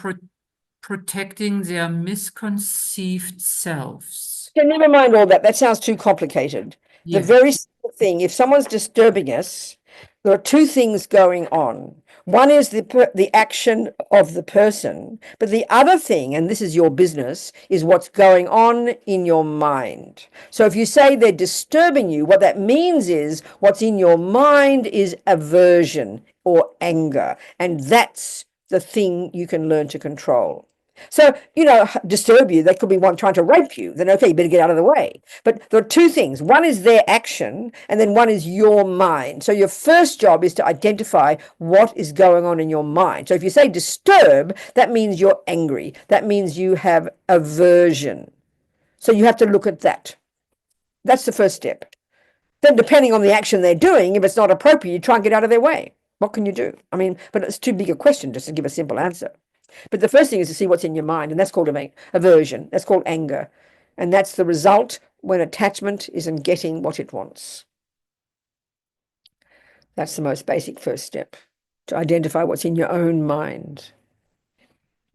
protecting their misconceived selves? Okay, never mind all that. That sounds too complicated. The Yeah. very simple thing, if someone's disturbing us, there are two things going on. One is the action of the person, but the other thing, and this is your business, is what's going on in your mind. So if you say they're disturbing you, what that means is what's in your mind is aversion or anger, and that's the thing you can learn to control. So, disturb you, they could be one trying to rape you. Then, okay, you better get out of the way. But there are two things. One is their action, and then one is your mind. So your first job is to identify what is going on in your mind. So if you say disturb, that means you're angry. That means you have aversion. So you have to look at that. That's the first step. Then depending on the action they're doing, if it's not appropriate, you try and get out of their way. What can you do? I mean, but it's too big a question just to give a simple answer. But the first thing is to see what's in your mind, and that's called aversion. That's called anger. And that's the result when attachment isn't getting what it wants. That's the most basic first step, to identify what's in your own mind.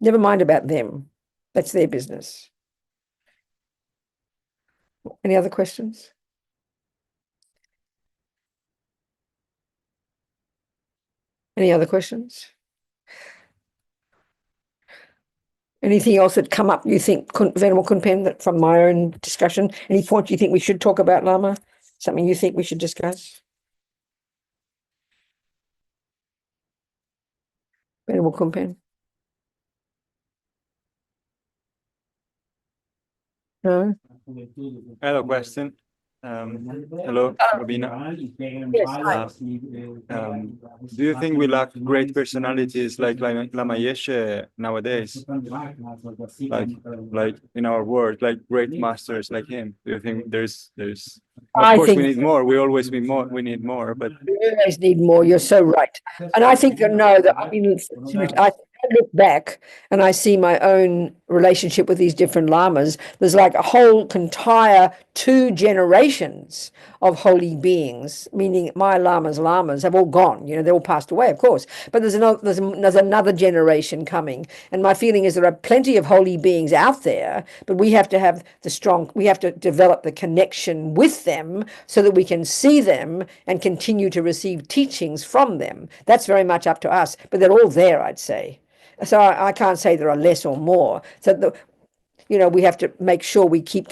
Never mind about them. That's their business. Any other questions? Any other questions? Anything else that come up you think, Venerable Kunpen, that from my own discussion, any point you think we should talk about, Lama? Something you think we should discuss? Venerable Kunpen? No? I have a question. Hello, Robina. Yes, hi. Do you think we lack great personalities like Lama Yeshe nowadays? Like in our world, like great masters like him? Do you think there's of I course think we need more. We always need more. We need more, but we always need more. You're so right. And I think that I mean, I look back and I see my own relationship with these different lamas. There's like a whole entire 2 generations of holy beings, meaning my lamas have all gone. They all passed away, of course. But there's another generation coming. And my feeling is there are plenty of holy beings out there, but we have to have we have to develop the connection with them so that we can see them and continue to receive teachings from them. That's very much up to us, but they're all there, I'd say. So I can't say there are less or more. So we have to make sure we keep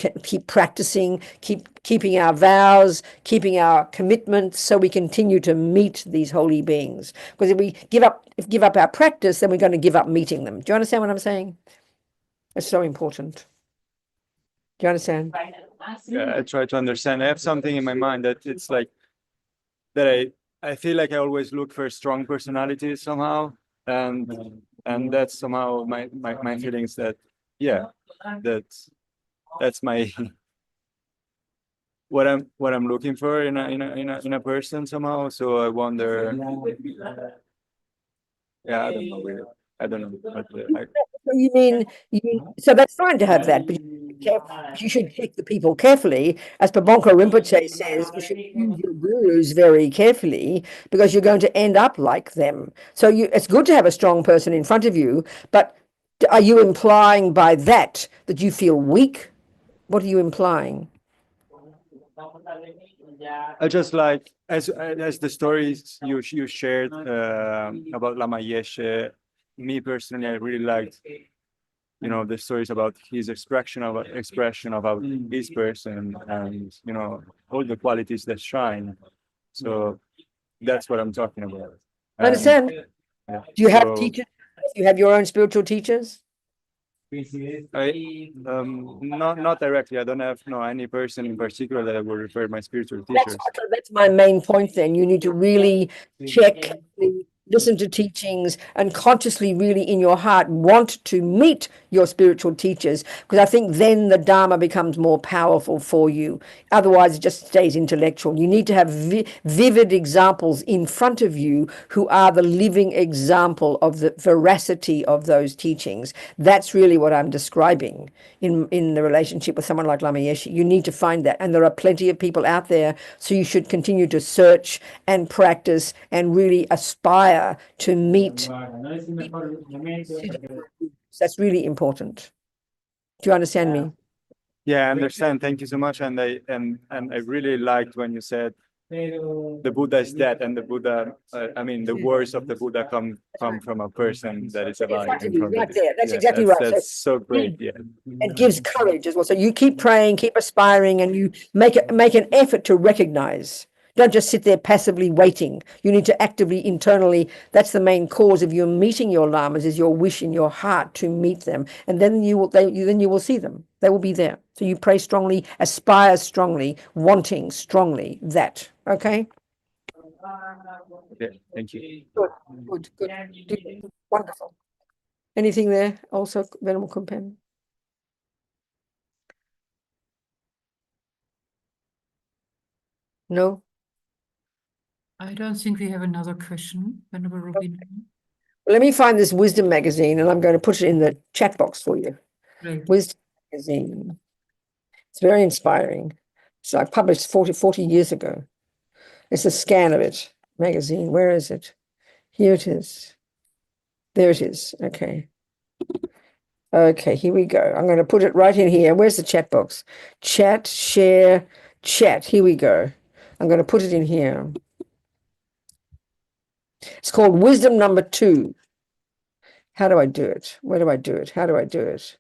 practicing, keeping our vows, keeping our commitments, so we continue to meet these holy beings. Because if we give up our practice, then we're going to give up meeting them. Do you understand what I'm saying? It's so important. Do you understand? yeah, I try to understand. I have something in my mind that it's like that I feel like I always look for strong personalities somehow, and that's somehow my feelings that that's my what I'm looking for in a person somehow. So I wonder. Yeah, I don't know. But, So you mean so that's fine to have that, but you should pick the people carefully. As Pabonka Rinpoche says, you should choose your gurus very carefully because you're going to end up like them. So it's good to have a strong person in front of you, but are you implying by that you feel weak? What are you implying? I just like as the stories you shared about Lama Yeshe. Me personally, I really liked you know, the stories about his expression of his person, and you know, all the qualities that shine. So that's what I'm talking about. I understand. Yeah, Do you have so teachers? Do you have your own spiritual teachers? not directly. I don't have any person in particular that I would refer my spiritual teachers. That's my main point then. You need to really check, listen to teachings, and consciously really in your heart want to meet your spiritual teachers, because I think then the Dharma becomes more powerful for you. Otherwise, it just stays intellectual. You need to have vivid examples in front of you who are the living example of the veracity of those teachings. That's really what I'm describing in the relationship with someone like Lama Yeshe. You need to find that, and there are plenty of people out there, so you should continue to search and practice and really aspire to meet. That's really important. Do you understand me? Yeah, I understand. Thank you so much. And I really liked when you said the Buddha is dead, and the Buddha, I mean, the words of the Buddha come from a person that is alive in front of you. That's Yeah, exactly right. That's so great. Yeah. It gives courage as well. So you keep praying, keep aspiring, and you make an effort to recognize. Don't just sit there passively waiting. You need to actively, internally. That's the main cause of you meeting your lamas, is your wish in your heart to meet them, and then you will see them. They will be there. So you pray strongly, aspire strongly, wanting strongly that. Okay. Okay, thank you. Good. Wonderful. Anything there also, Venerable Companion? No? I don't think we have another question, Venerable Robina. Let me find this Wisdom magazine, and I'm going to put it in the chat box for you. Great. Wisdom magazine. It's very inspiring. So I published 40 years ago. It's a scan of it. Magazine. Where is it? Here it is. There it is. Okay. Okay, here we go. I'm going to put it right in here. Where's the chat box? Chat, share, chat. Here we go. I'm going to put it in here. It's called Wisdom number 2. How do I do it? Where do I do it? How do I do it?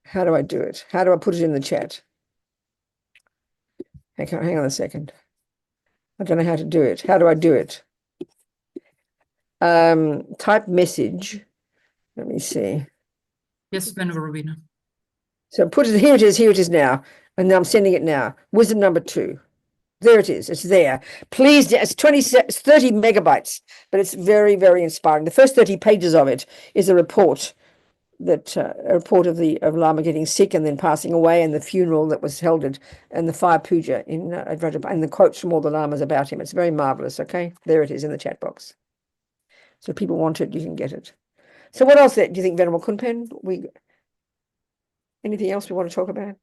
How do I do it? How do I put it in the chat? Hang on a second. I don't know how to do it. How do I do it? Type message. Let me see. Yes, Venerable Robina. So put it, here it is now. And now I'm sending it now. Wisdom number 2. There it is. It's there. Please, it's 30 megabytes, but it's very, very inspiring. The first 30 pages of it is a report of Lama getting sick and then passing away, and the funeral that was held and the fire puja and the quotes from all the lamas about him. It's very marvelous. Okay, there it is in the chat box. So if people want it, you can get it. So what else do you think, Venerable Kunpen? Anything else we want to talk about?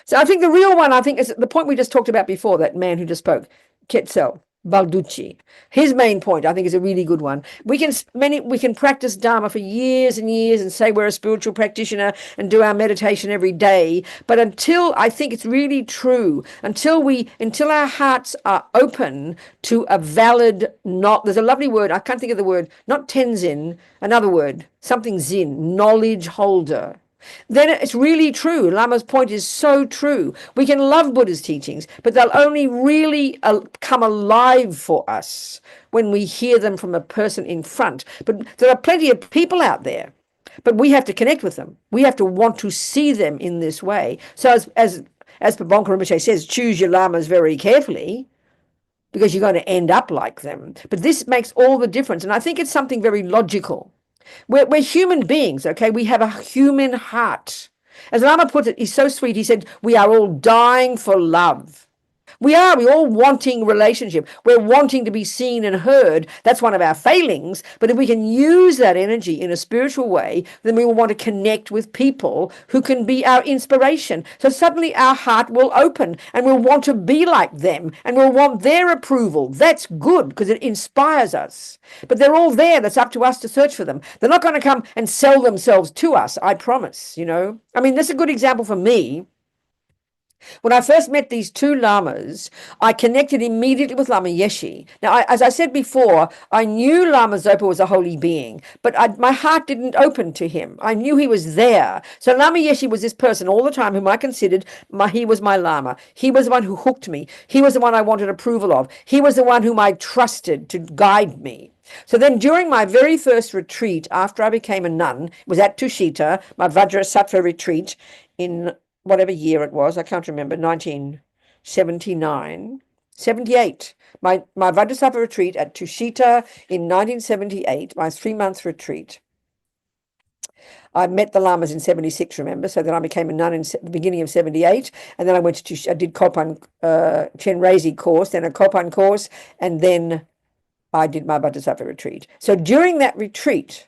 So I think the real one, is the point we just talked about before, that man who just spoke, Quetzal Balducci. His main point, I think, is a really good one. We can practice Dharma for years and years and say we're a spiritual practitioner and do our meditation every day. But I think it's really true, until our hearts are open to a valid, there's a lovely word, I can't think of the word, not tenzin, another word, something zin, knowledge holder. Then it's really true. Lama's point is so true. We can love Buddha's teachings, but they'll only really come alive for us when we hear them from a person in front. But there are plenty of people out there, but we have to connect with them. We have to want to see them in this way. So as Pabonka Rinpoche says, choose your lamas very carefully, because you're going to end up like them. But this makes all the difference. And I think it's something very logical. We're human beings, okay? We have a human heart. As Lama put it, he's so sweet. He said, we are all dying for love. We're all wanting relationship. We're wanting to be seen and heard. That's one of our failings. But if we can use that energy in a spiritual way, then we will want to connect with people who can be our inspiration. So suddenly our heart will open and we'll want to be like them and we'll want their approval. That's good because it inspires us. But they're all there. That's up to us to search for them. They're not going to come and sell themselves to us, I promise, I mean, that's a good example for me. When I first met these two lamas, I connected immediately with Lama Yeshe. Now, as I said before, I knew Lama Zopa was a holy being, but my heart didn't open to him. I knew he was there. So Lama Yeshe was this person all the time whom I considered he was my Lama. He was the one who hooked me. He was the one I wanted approval of. He was the one whom I trusted to guide me. So then during my very first retreat, after I became a nun, it was at Tushita, my Vajrasattva retreat in whatever year it was, I can't remember, 1979, 78. My Vajrasattva retreat at Tushita in 1978, my 3-month retreat. I met the lamas in 76, remember, so then I became a nun in the beginning of 78, and then I did Kopan Chenrezig course, then a Kopan course, and then I did my Vajrasattva retreat. So during that retreat,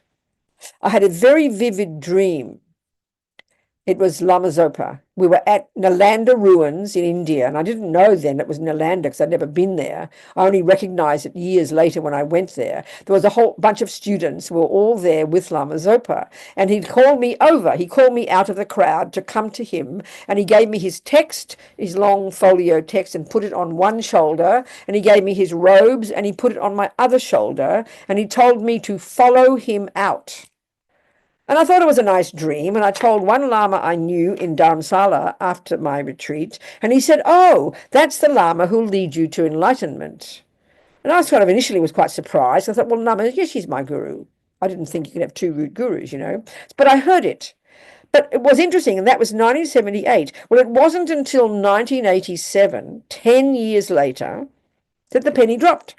I had a very vivid dream. It was Lama Zopa. We were at Nalanda ruins in India, and I didn't know then it was Nalanda because I'd never been there. I only recognized it years later when I went there. There was a whole bunch of students who were all there with Lama Zopa, and he'd called me over. He called me out of the crowd to come to him, and he gave me his text, his long folio text, and put it on one shoulder, and he gave me his robes, and he put it on my other shoulder, and he told me to follow him out. And I thought it was a nice dream, and I told one Lama I knew in Dharamsala after my retreat, and he said, "Oh, that's the Lama who'll lead you to enlightenment." And I was initially was quite surprised. I thought, well, Lama, yes, she's my guru. I didn't think you could have two root gurus, but I heard it. But it was interesting, and that was 1978. Well, it wasn't until 1987, 10 years later, that the penny dropped.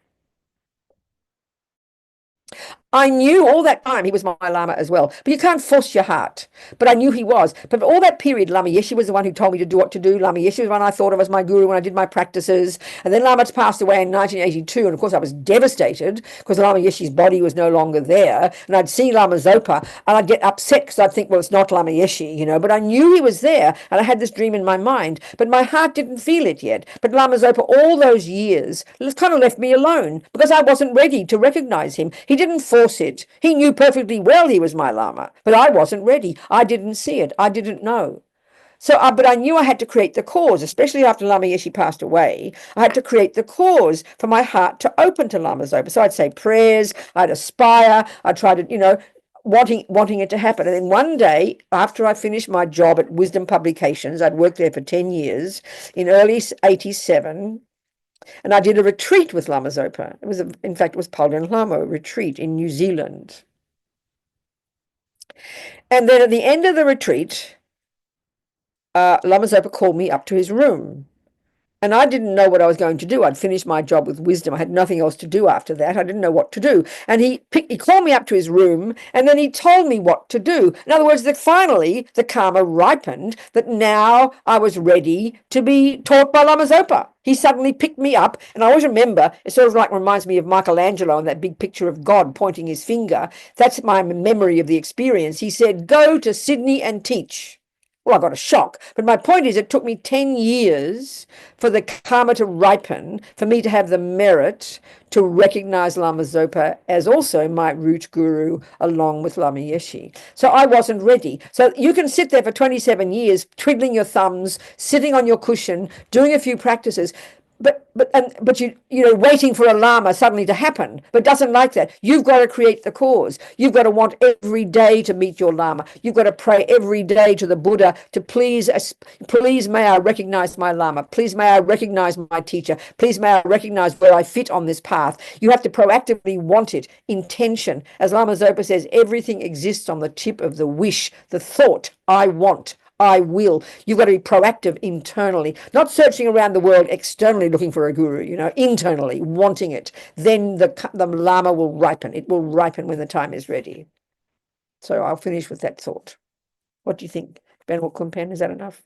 I knew all that time he was my Lama as well, but you can't force your heart. But I knew he was. But all that period, Lama Yeshe was the one who told me to do what to do. Lama Yeshe was the one I thought of as my guru when I did my practices. And then Lama passed away in 1982, and of course I was devastated because Lama Yeshe's body was no longer there. And I'd see Lama Zopa, and I'd get upset because I'd think, well, it's not Lama Yeshe, but I knew he was there, and I had this dream in my mind, but my heart didn't feel it yet. But Lama Zopa, all those years, kind of left me alone because I wasn't ready to recognize him. He didn't force it. He knew perfectly well he was my Lama, but I wasn't ready. I didn't see it. I didn't know. So, but I knew I had to create the cause, especially after Lama Yeshe passed away. I had to create the cause for my heart to open to Lama Zopa. So I'd say prayers, I'd aspire, I'd try to, wanting it to happen. And then one day, after I finished my job at Wisdom Publications, I'd worked there for 10 years, in early 87, and I did a retreat with Lama Zopa. In fact, it was Palden Lama retreat in New Zealand. And then at the end of the retreat, Lama Zopa called me up to his room. And I didn't know what I was going to do. I'd finished my job with Wisdom. I had nothing else to do after that. I didn't know what to do. And he called me up to his room, and then he told me what to do. In other words, that finally the karma ripened, that now I was ready to be taught by Lama Zopa. He suddenly picked me up, and I always remember, it sort of reminds me of Michelangelo and that big picture of God pointing his finger. That's my memory of the experience. He said, "Go to Sydney and teach." Well, I got a shock. But my point is, it took me 10 years for the karma to ripen, for me to have the merit to recognize Lama Zopa as also my root guru, along with Lama Yeshe. So I wasn't ready. So you can sit there for 27 years, twiddling your thumbs, sitting on your cushion, doing a few practices, but you waiting for a Lama suddenly to happen, but it doesn't like that. You've got to create the cause. You've got to want every day to meet your Lama. You've got to pray every day to the Buddha to please may I recognize my Lama. Please may I recognize my teacher. Please may I recognize where I fit on this path. You have to proactively want it. Intention. As Lama Zopa says, everything exists on the tip of the wish, the thought, I want. I will. You've got to be proactive internally, not searching around the world externally looking for a guru, internally wanting it. Then the Lama will ripen. It will ripen when the time is ready. So I'll finish with that thought. What do you think, Venerable Kunpen? Is that enough?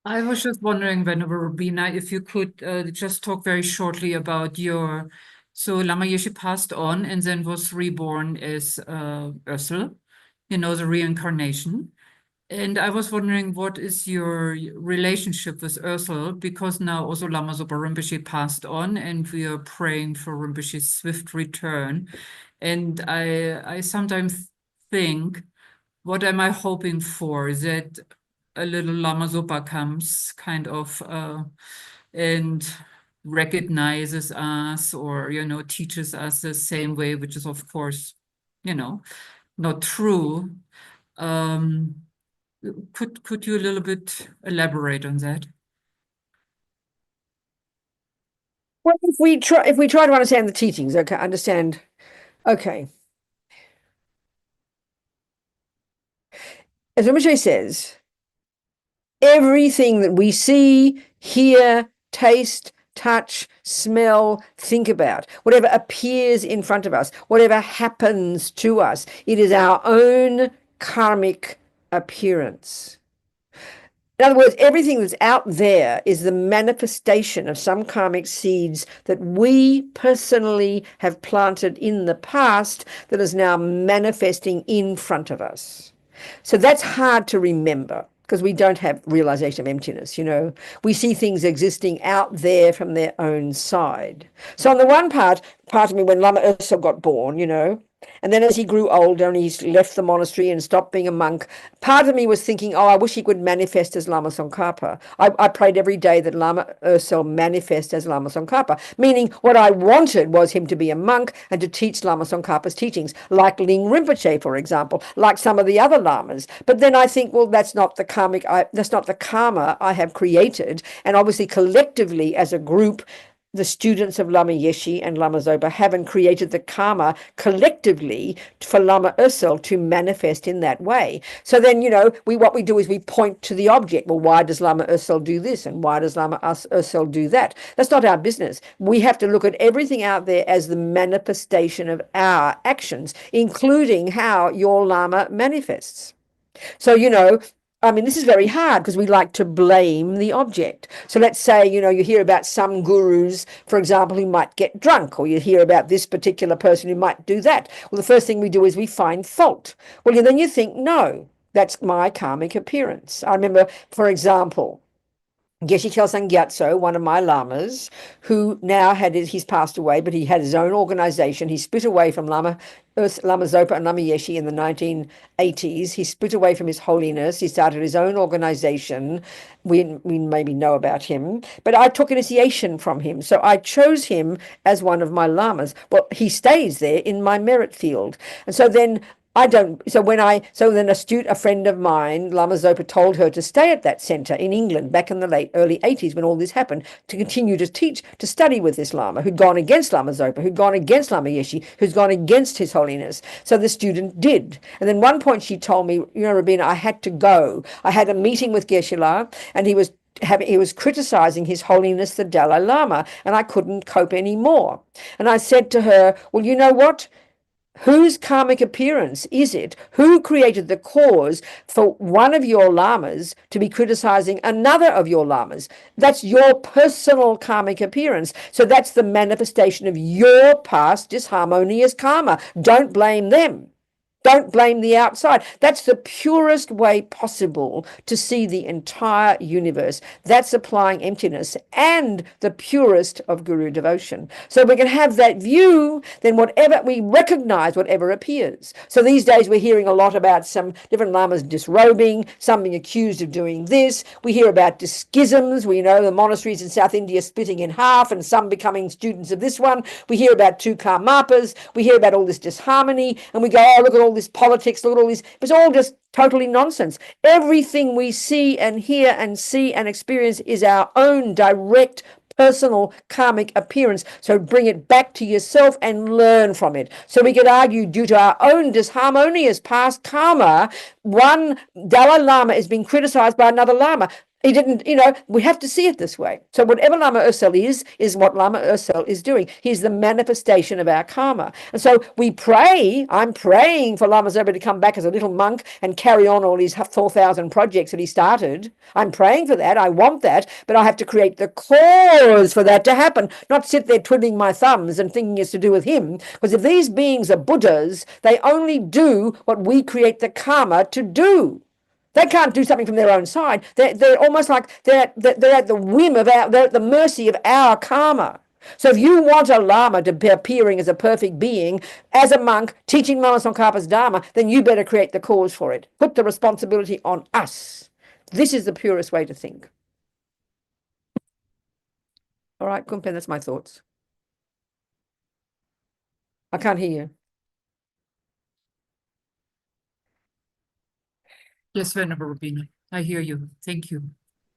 I was just wondering, Venerable Robina, if you could just talk very shortly about so Lama Yeshe passed on and then was reborn as Ursel. The reincarnation. And I was wondering, what is your relationship with Ursel? Because now also Lama Zopa Rinpoche passed on, and we are praying for Rinpoche's swift return. And I sometimes think, what am I hoping for? That a little Lama Zopa comes kind of and recognizes us or, teaches us the same way, which is, of course, not true. Could you a little bit elaborate on that? Well, if we try to understand the teachings, okay, okay. As Rinpoche says, everything that we see, hear, taste, touch, smell, think about, whatever appears in front of us, whatever happens to us, it is our own karmic appearance. In other words, everything that's out there is the manifestation of some karmic seeds that we personally have planted in the past that is now manifesting in front of us. So that's hard to remember because we don't have realization of emptiness, We see things existing out there from their own side. So on the one part of me, when Lama Yeshe got born, and then as he grew older and he left the monastery and stopped being a monk, part of me was thinking, I wish he could manifest as Lama Tsongkhapa. I prayed every day that Lama Yeshe manifest as Lama Tsongkhapa, meaning what I wanted was him to be a monk and to teach Lama Tsongkhapa's teachings, like Ling Rinpoche, for example, like some of the other lamas. But then I think, well, that's not the karma I have created. And obviously collectively as a group, the students of Lama Yeshe and Lama Zopa haven't created the karma collectively for Lama Yeshe to manifest in that way. So then, what we do is we point to the object. Well, why does Lama Yeshe do this? And why does Lama Yeshe do that? That's not our business. We have to look at everything out there as the manifestation of our actions, including how your Lama manifests. So, this is very hard because we like to blame the object. So let's say, you hear about some gurus, for example, who might get drunk, or you hear about this particular person who might do that. Well, the first thing we do is we find fault. Well, then you think, no, that's my karmic appearance. I remember, for example, Geshe Kelsang Gyatso, one of my lamas, who now he's passed away, but he had his own organization. He split away from Lama Zopa and Lama Yeshe in the 1980s. He split away from His Holiness. He started his own organization. We maybe know about him, but I took initiation from him. So I chose him as one of my lamas. Well, he stays there in my merit field. And so then a friend of mine, Lama Zopa, told her to stay at that center in England back in the early 80s when all this happened, to continue to teach, to study with this Lama who'd gone against Lama Zopa, who'd gone against Lama Yeshe, who's gone against His Holiness. So the student did. And then one point she told me, Robina, I had to go. I had a meeting with Geshe-la and he was criticizing His Holiness the Dalai Lama, and I couldn't cope anymore. And I said to her, well, you know what? Whose karmic appearance is it? Who created the cause for one of your lamas to be criticizing another of your lamas? That's your personal karmic appearance. So that's the manifestation of your past disharmonious karma. Don't blame them. Don't blame the outside. That's the purest way possible to see the entire universe. That's applying emptiness and the purest of Guru devotion. So we can have that view, then we recognize whatever appears. So these days we're hearing a lot about some different lamas disrobing, some being accused of doing this. We hear about schisms. We know the monasteries in South India splitting in half and some becoming students of this one. We hear about two karmapas. We hear about all this disharmony and we go, oh, look at all this politics, look at all this. It's all just totally nonsense. Everything we see and hear and see and experience is our own direct personal karmic appearance. So bring it back to yourself and learn from it. So we could argue, due to our own disharmonious past karma, one Dalai Lama is being criticized by another Lama. He didn't, we have to see it this way. So whatever Lama Yeshe is what Lama Yeshe is doing. He's the manifestation of our karma. And so we pray, I'm praying for Lama Zopa to come back as a little monk and carry on all these 4,000 projects that he started. I'm praying for that. I want that, but I have to create the cause for that to happen, not sit there twiddling my thumbs and thinking it's to do with him. Because if these beings are Buddhas, they only do what we create the karma to do. They can't do something from their own side. They're almost like they're at the whim of they're at the mercy of our karma. So if you want a Lama to be appearing as a perfect being, as a monk, teaching Lama Tsongkhapa's Dharma, then you better create the cause for it. Put the responsibility on us. This is the purest way to think. All right, Kumpen, that's my thoughts. I can't hear you. Yes, Venerable Robina, I hear you. Thank you.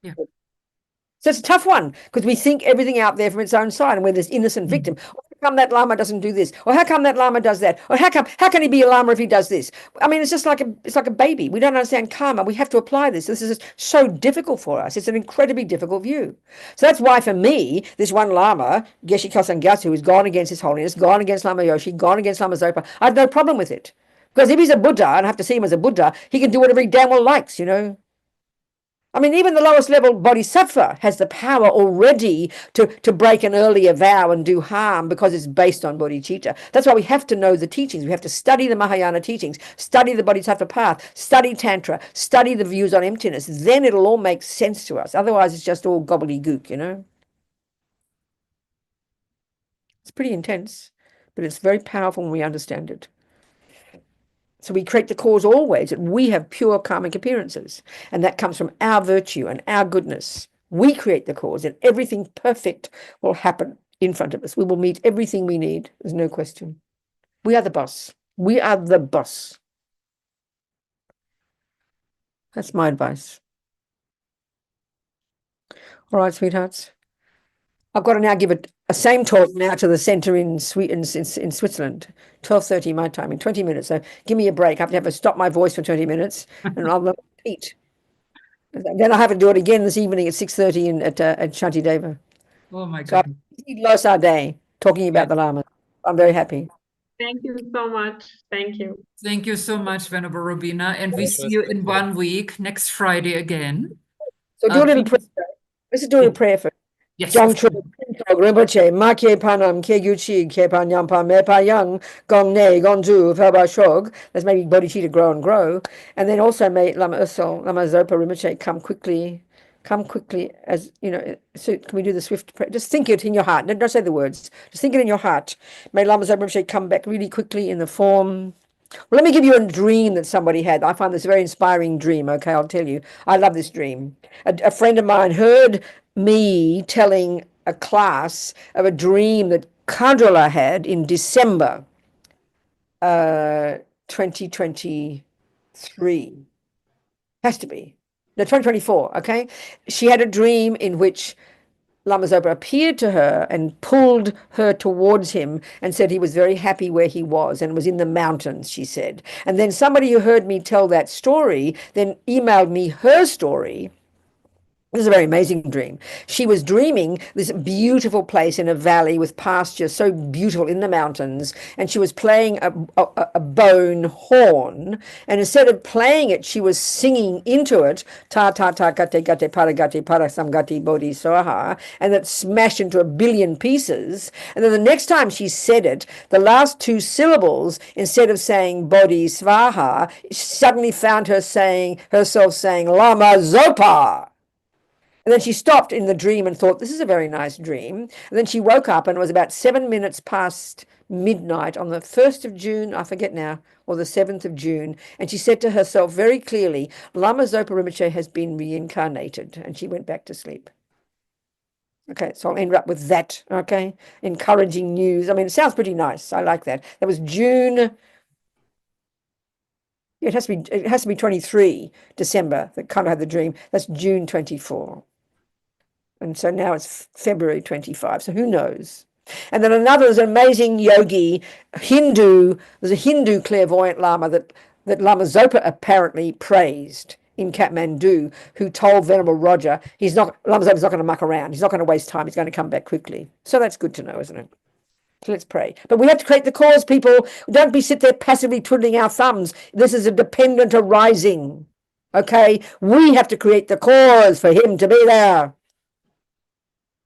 So it's a tough one because we think everything out there from its own side and we're this innocent victim. Or how come that Lama doesn't do this? Or how come that Lama does that? Or how can he be a Lama if he does this? I mean, it's just like a baby. We don't understand karma. We have to apply this. This is so difficult for us. It's an incredibly difficult view. So that's why for me, this one Lama, Geshe Kosang Gyatso, who's gone against His Holiness, gone against Lama Yeshe, gone against Lama Zopa, I have no problem with it. Because if he's a Buddha, and I have to see him as a Buddha, he can do whatever he damn well likes, you know. I mean, even the lowest level bodhisattva has the power already to break an earlier vow and do harm because it's based on bodhicitta. That's why we have to know the teachings. We have to study the Mahayana teachings, study the bodhisattva path, study Tantra, study the views on emptiness. Then it'll all make sense to us. Otherwise, it's just all gobbledygook, you know. It's pretty intense, but it's very powerful when we understand it. So we create the cause always, that we have pure karmic appearances. And that comes from our virtue and our goodness. We create the cause and everything perfect will happen in front of us. We will meet everything we need. There's no question. We are the boss. We are the boss. That's my advice. All right, sweethearts. I've got to now give a same talk now to the centre in Switzerland, 12:30 my time, in 20 minutes. So give me a break. I have to stop my voice for 20 minutes and I'll repeat. Then I have to do it again this evening at 6:30 at Shantideva. Oh my So goodness. I lost our day talking about the Lama. I'm very happy. Thank you so much. Thank you. Thank you so much, Venerable Robina. And we see you in 1 week, next Friday again. So do a little prayer. Let's do a prayer first. Yes. Jongcho Rinpoche, Makye Panam, Kegyuchi, Kepan Yampa, Mepa Yang, Gong Ne, Gonju, Felba Shog. Let's maybe bodhicitta grow and grow. And then also may Lama Ursel, Lama Zopa Rinpoche come quickly, as you know. So can we do the swift prayer? Just think it in your heart. Don't say the words. Just think it in your heart. May Lama Zopa Rinpoche come back really quickly in the form. Well, let me give you a dream that somebody had. I find this a very inspiring dream. Okay, I'll tell you. I love this dream. A friend of mine heard me telling a class of a dream that Kandrila had in December 2023. Has to be. No, 2024, okay? She had a dream in which Lama Zopa appeared to her and pulled her towards him and said he was very happy where he was and was in the mountains, she said. And then somebody who heard me tell that story then emailed me her story. This is a very amazing dream. She was dreaming this beautiful place in a valley with pasture, so beautiful in the mountains, and she was playing a bone horn, and instead of playing it, she was singing into it, ta ta ta gate gate paragati parasamgati bodhi soha, and it smashed into 1 billion pieces. And then the next time she said it, the last 2 syllables, instead of saying bodhi svaha, suddenly found herself saying Lama Zopa. And then she stopped in the dream and thought, this is a very nice dream. And then she woke up and it was about 7 minutes past midnight on the 1st of June, I forget now, or the 7th of June. And she said to herself very clearly, Lama Zopa Rinpoche has been reincarnated. And she went back to sleep. Okay, so I'll end up with that, okay? Encouraging news. I mean, it sounds pretty nice. I like that. That was June. It has to be 23 December that kind of had the dream. That's June 24. And so now it's February 25. So who knows? And then there's an amazing yogi, there's a Hindu clairvoyant Lama that Lama Zopa apparently praised in Kathmandu, who told Venerable Roger, Lama Zopa's not going to muck around. He's not going to waste time. He's going to come back quickly. So that's good to know, isn't it? So let's pray. But we have to create the cause, people. Don't sit there passively twiddling our thumbs. This is a dependent arising. Okay? We have to create the cause for him to be there.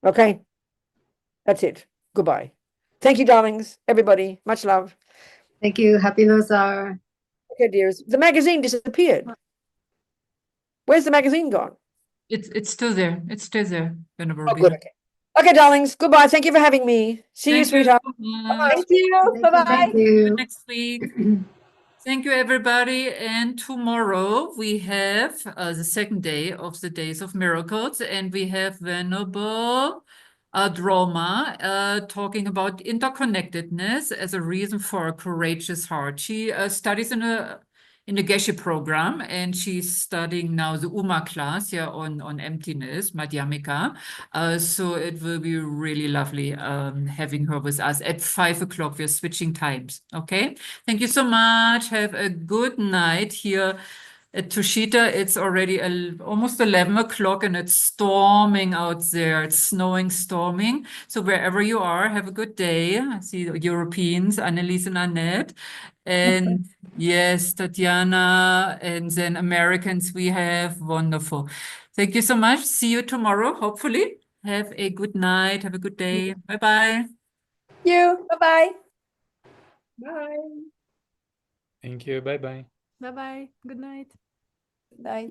Okay? That's it. Goodbye. Thank you, darlings. Everybody. Much love. Thank you. Happy Losar. Okay, dears. The magazine disappeared. Where's the magazine gone? It's still there. It's still there, Venerable Oh, Robina. good. Okay. Okay, darlings. Goodbye. Thank you for having me. See you, Thank you sweetheart. so much. Thank you. Bye-bye. Thank you. Next week. Thank you, everybody. And tomorrow we have the second day of the Days of Miracles, and we have Venerable Droma talking about interconnectedness as a reason for a courageous heart. She studies in a Geshe program, and she's studying now the Uma class here on emptiness, Madhyamika. So it will be really lovely having her with us at 5 o'clock. We're switching times. Okay. Thank you so much. Have a good night here at Tushita. It's already almost 11 o'clock and it's storming out there. It's snowing, storming. So wherever you are, have a good day. I see the Europeans, Annelies and Annette. And yes, Tatiana, and then Americans we have. Wonderful. Thank you so much. See you tomorrow, hopefully. Have a good night. Have a good day. Bye-bye. You. Bye-bye. Bye. Thank you. Bye bye. Bye bye. Good night. Bye.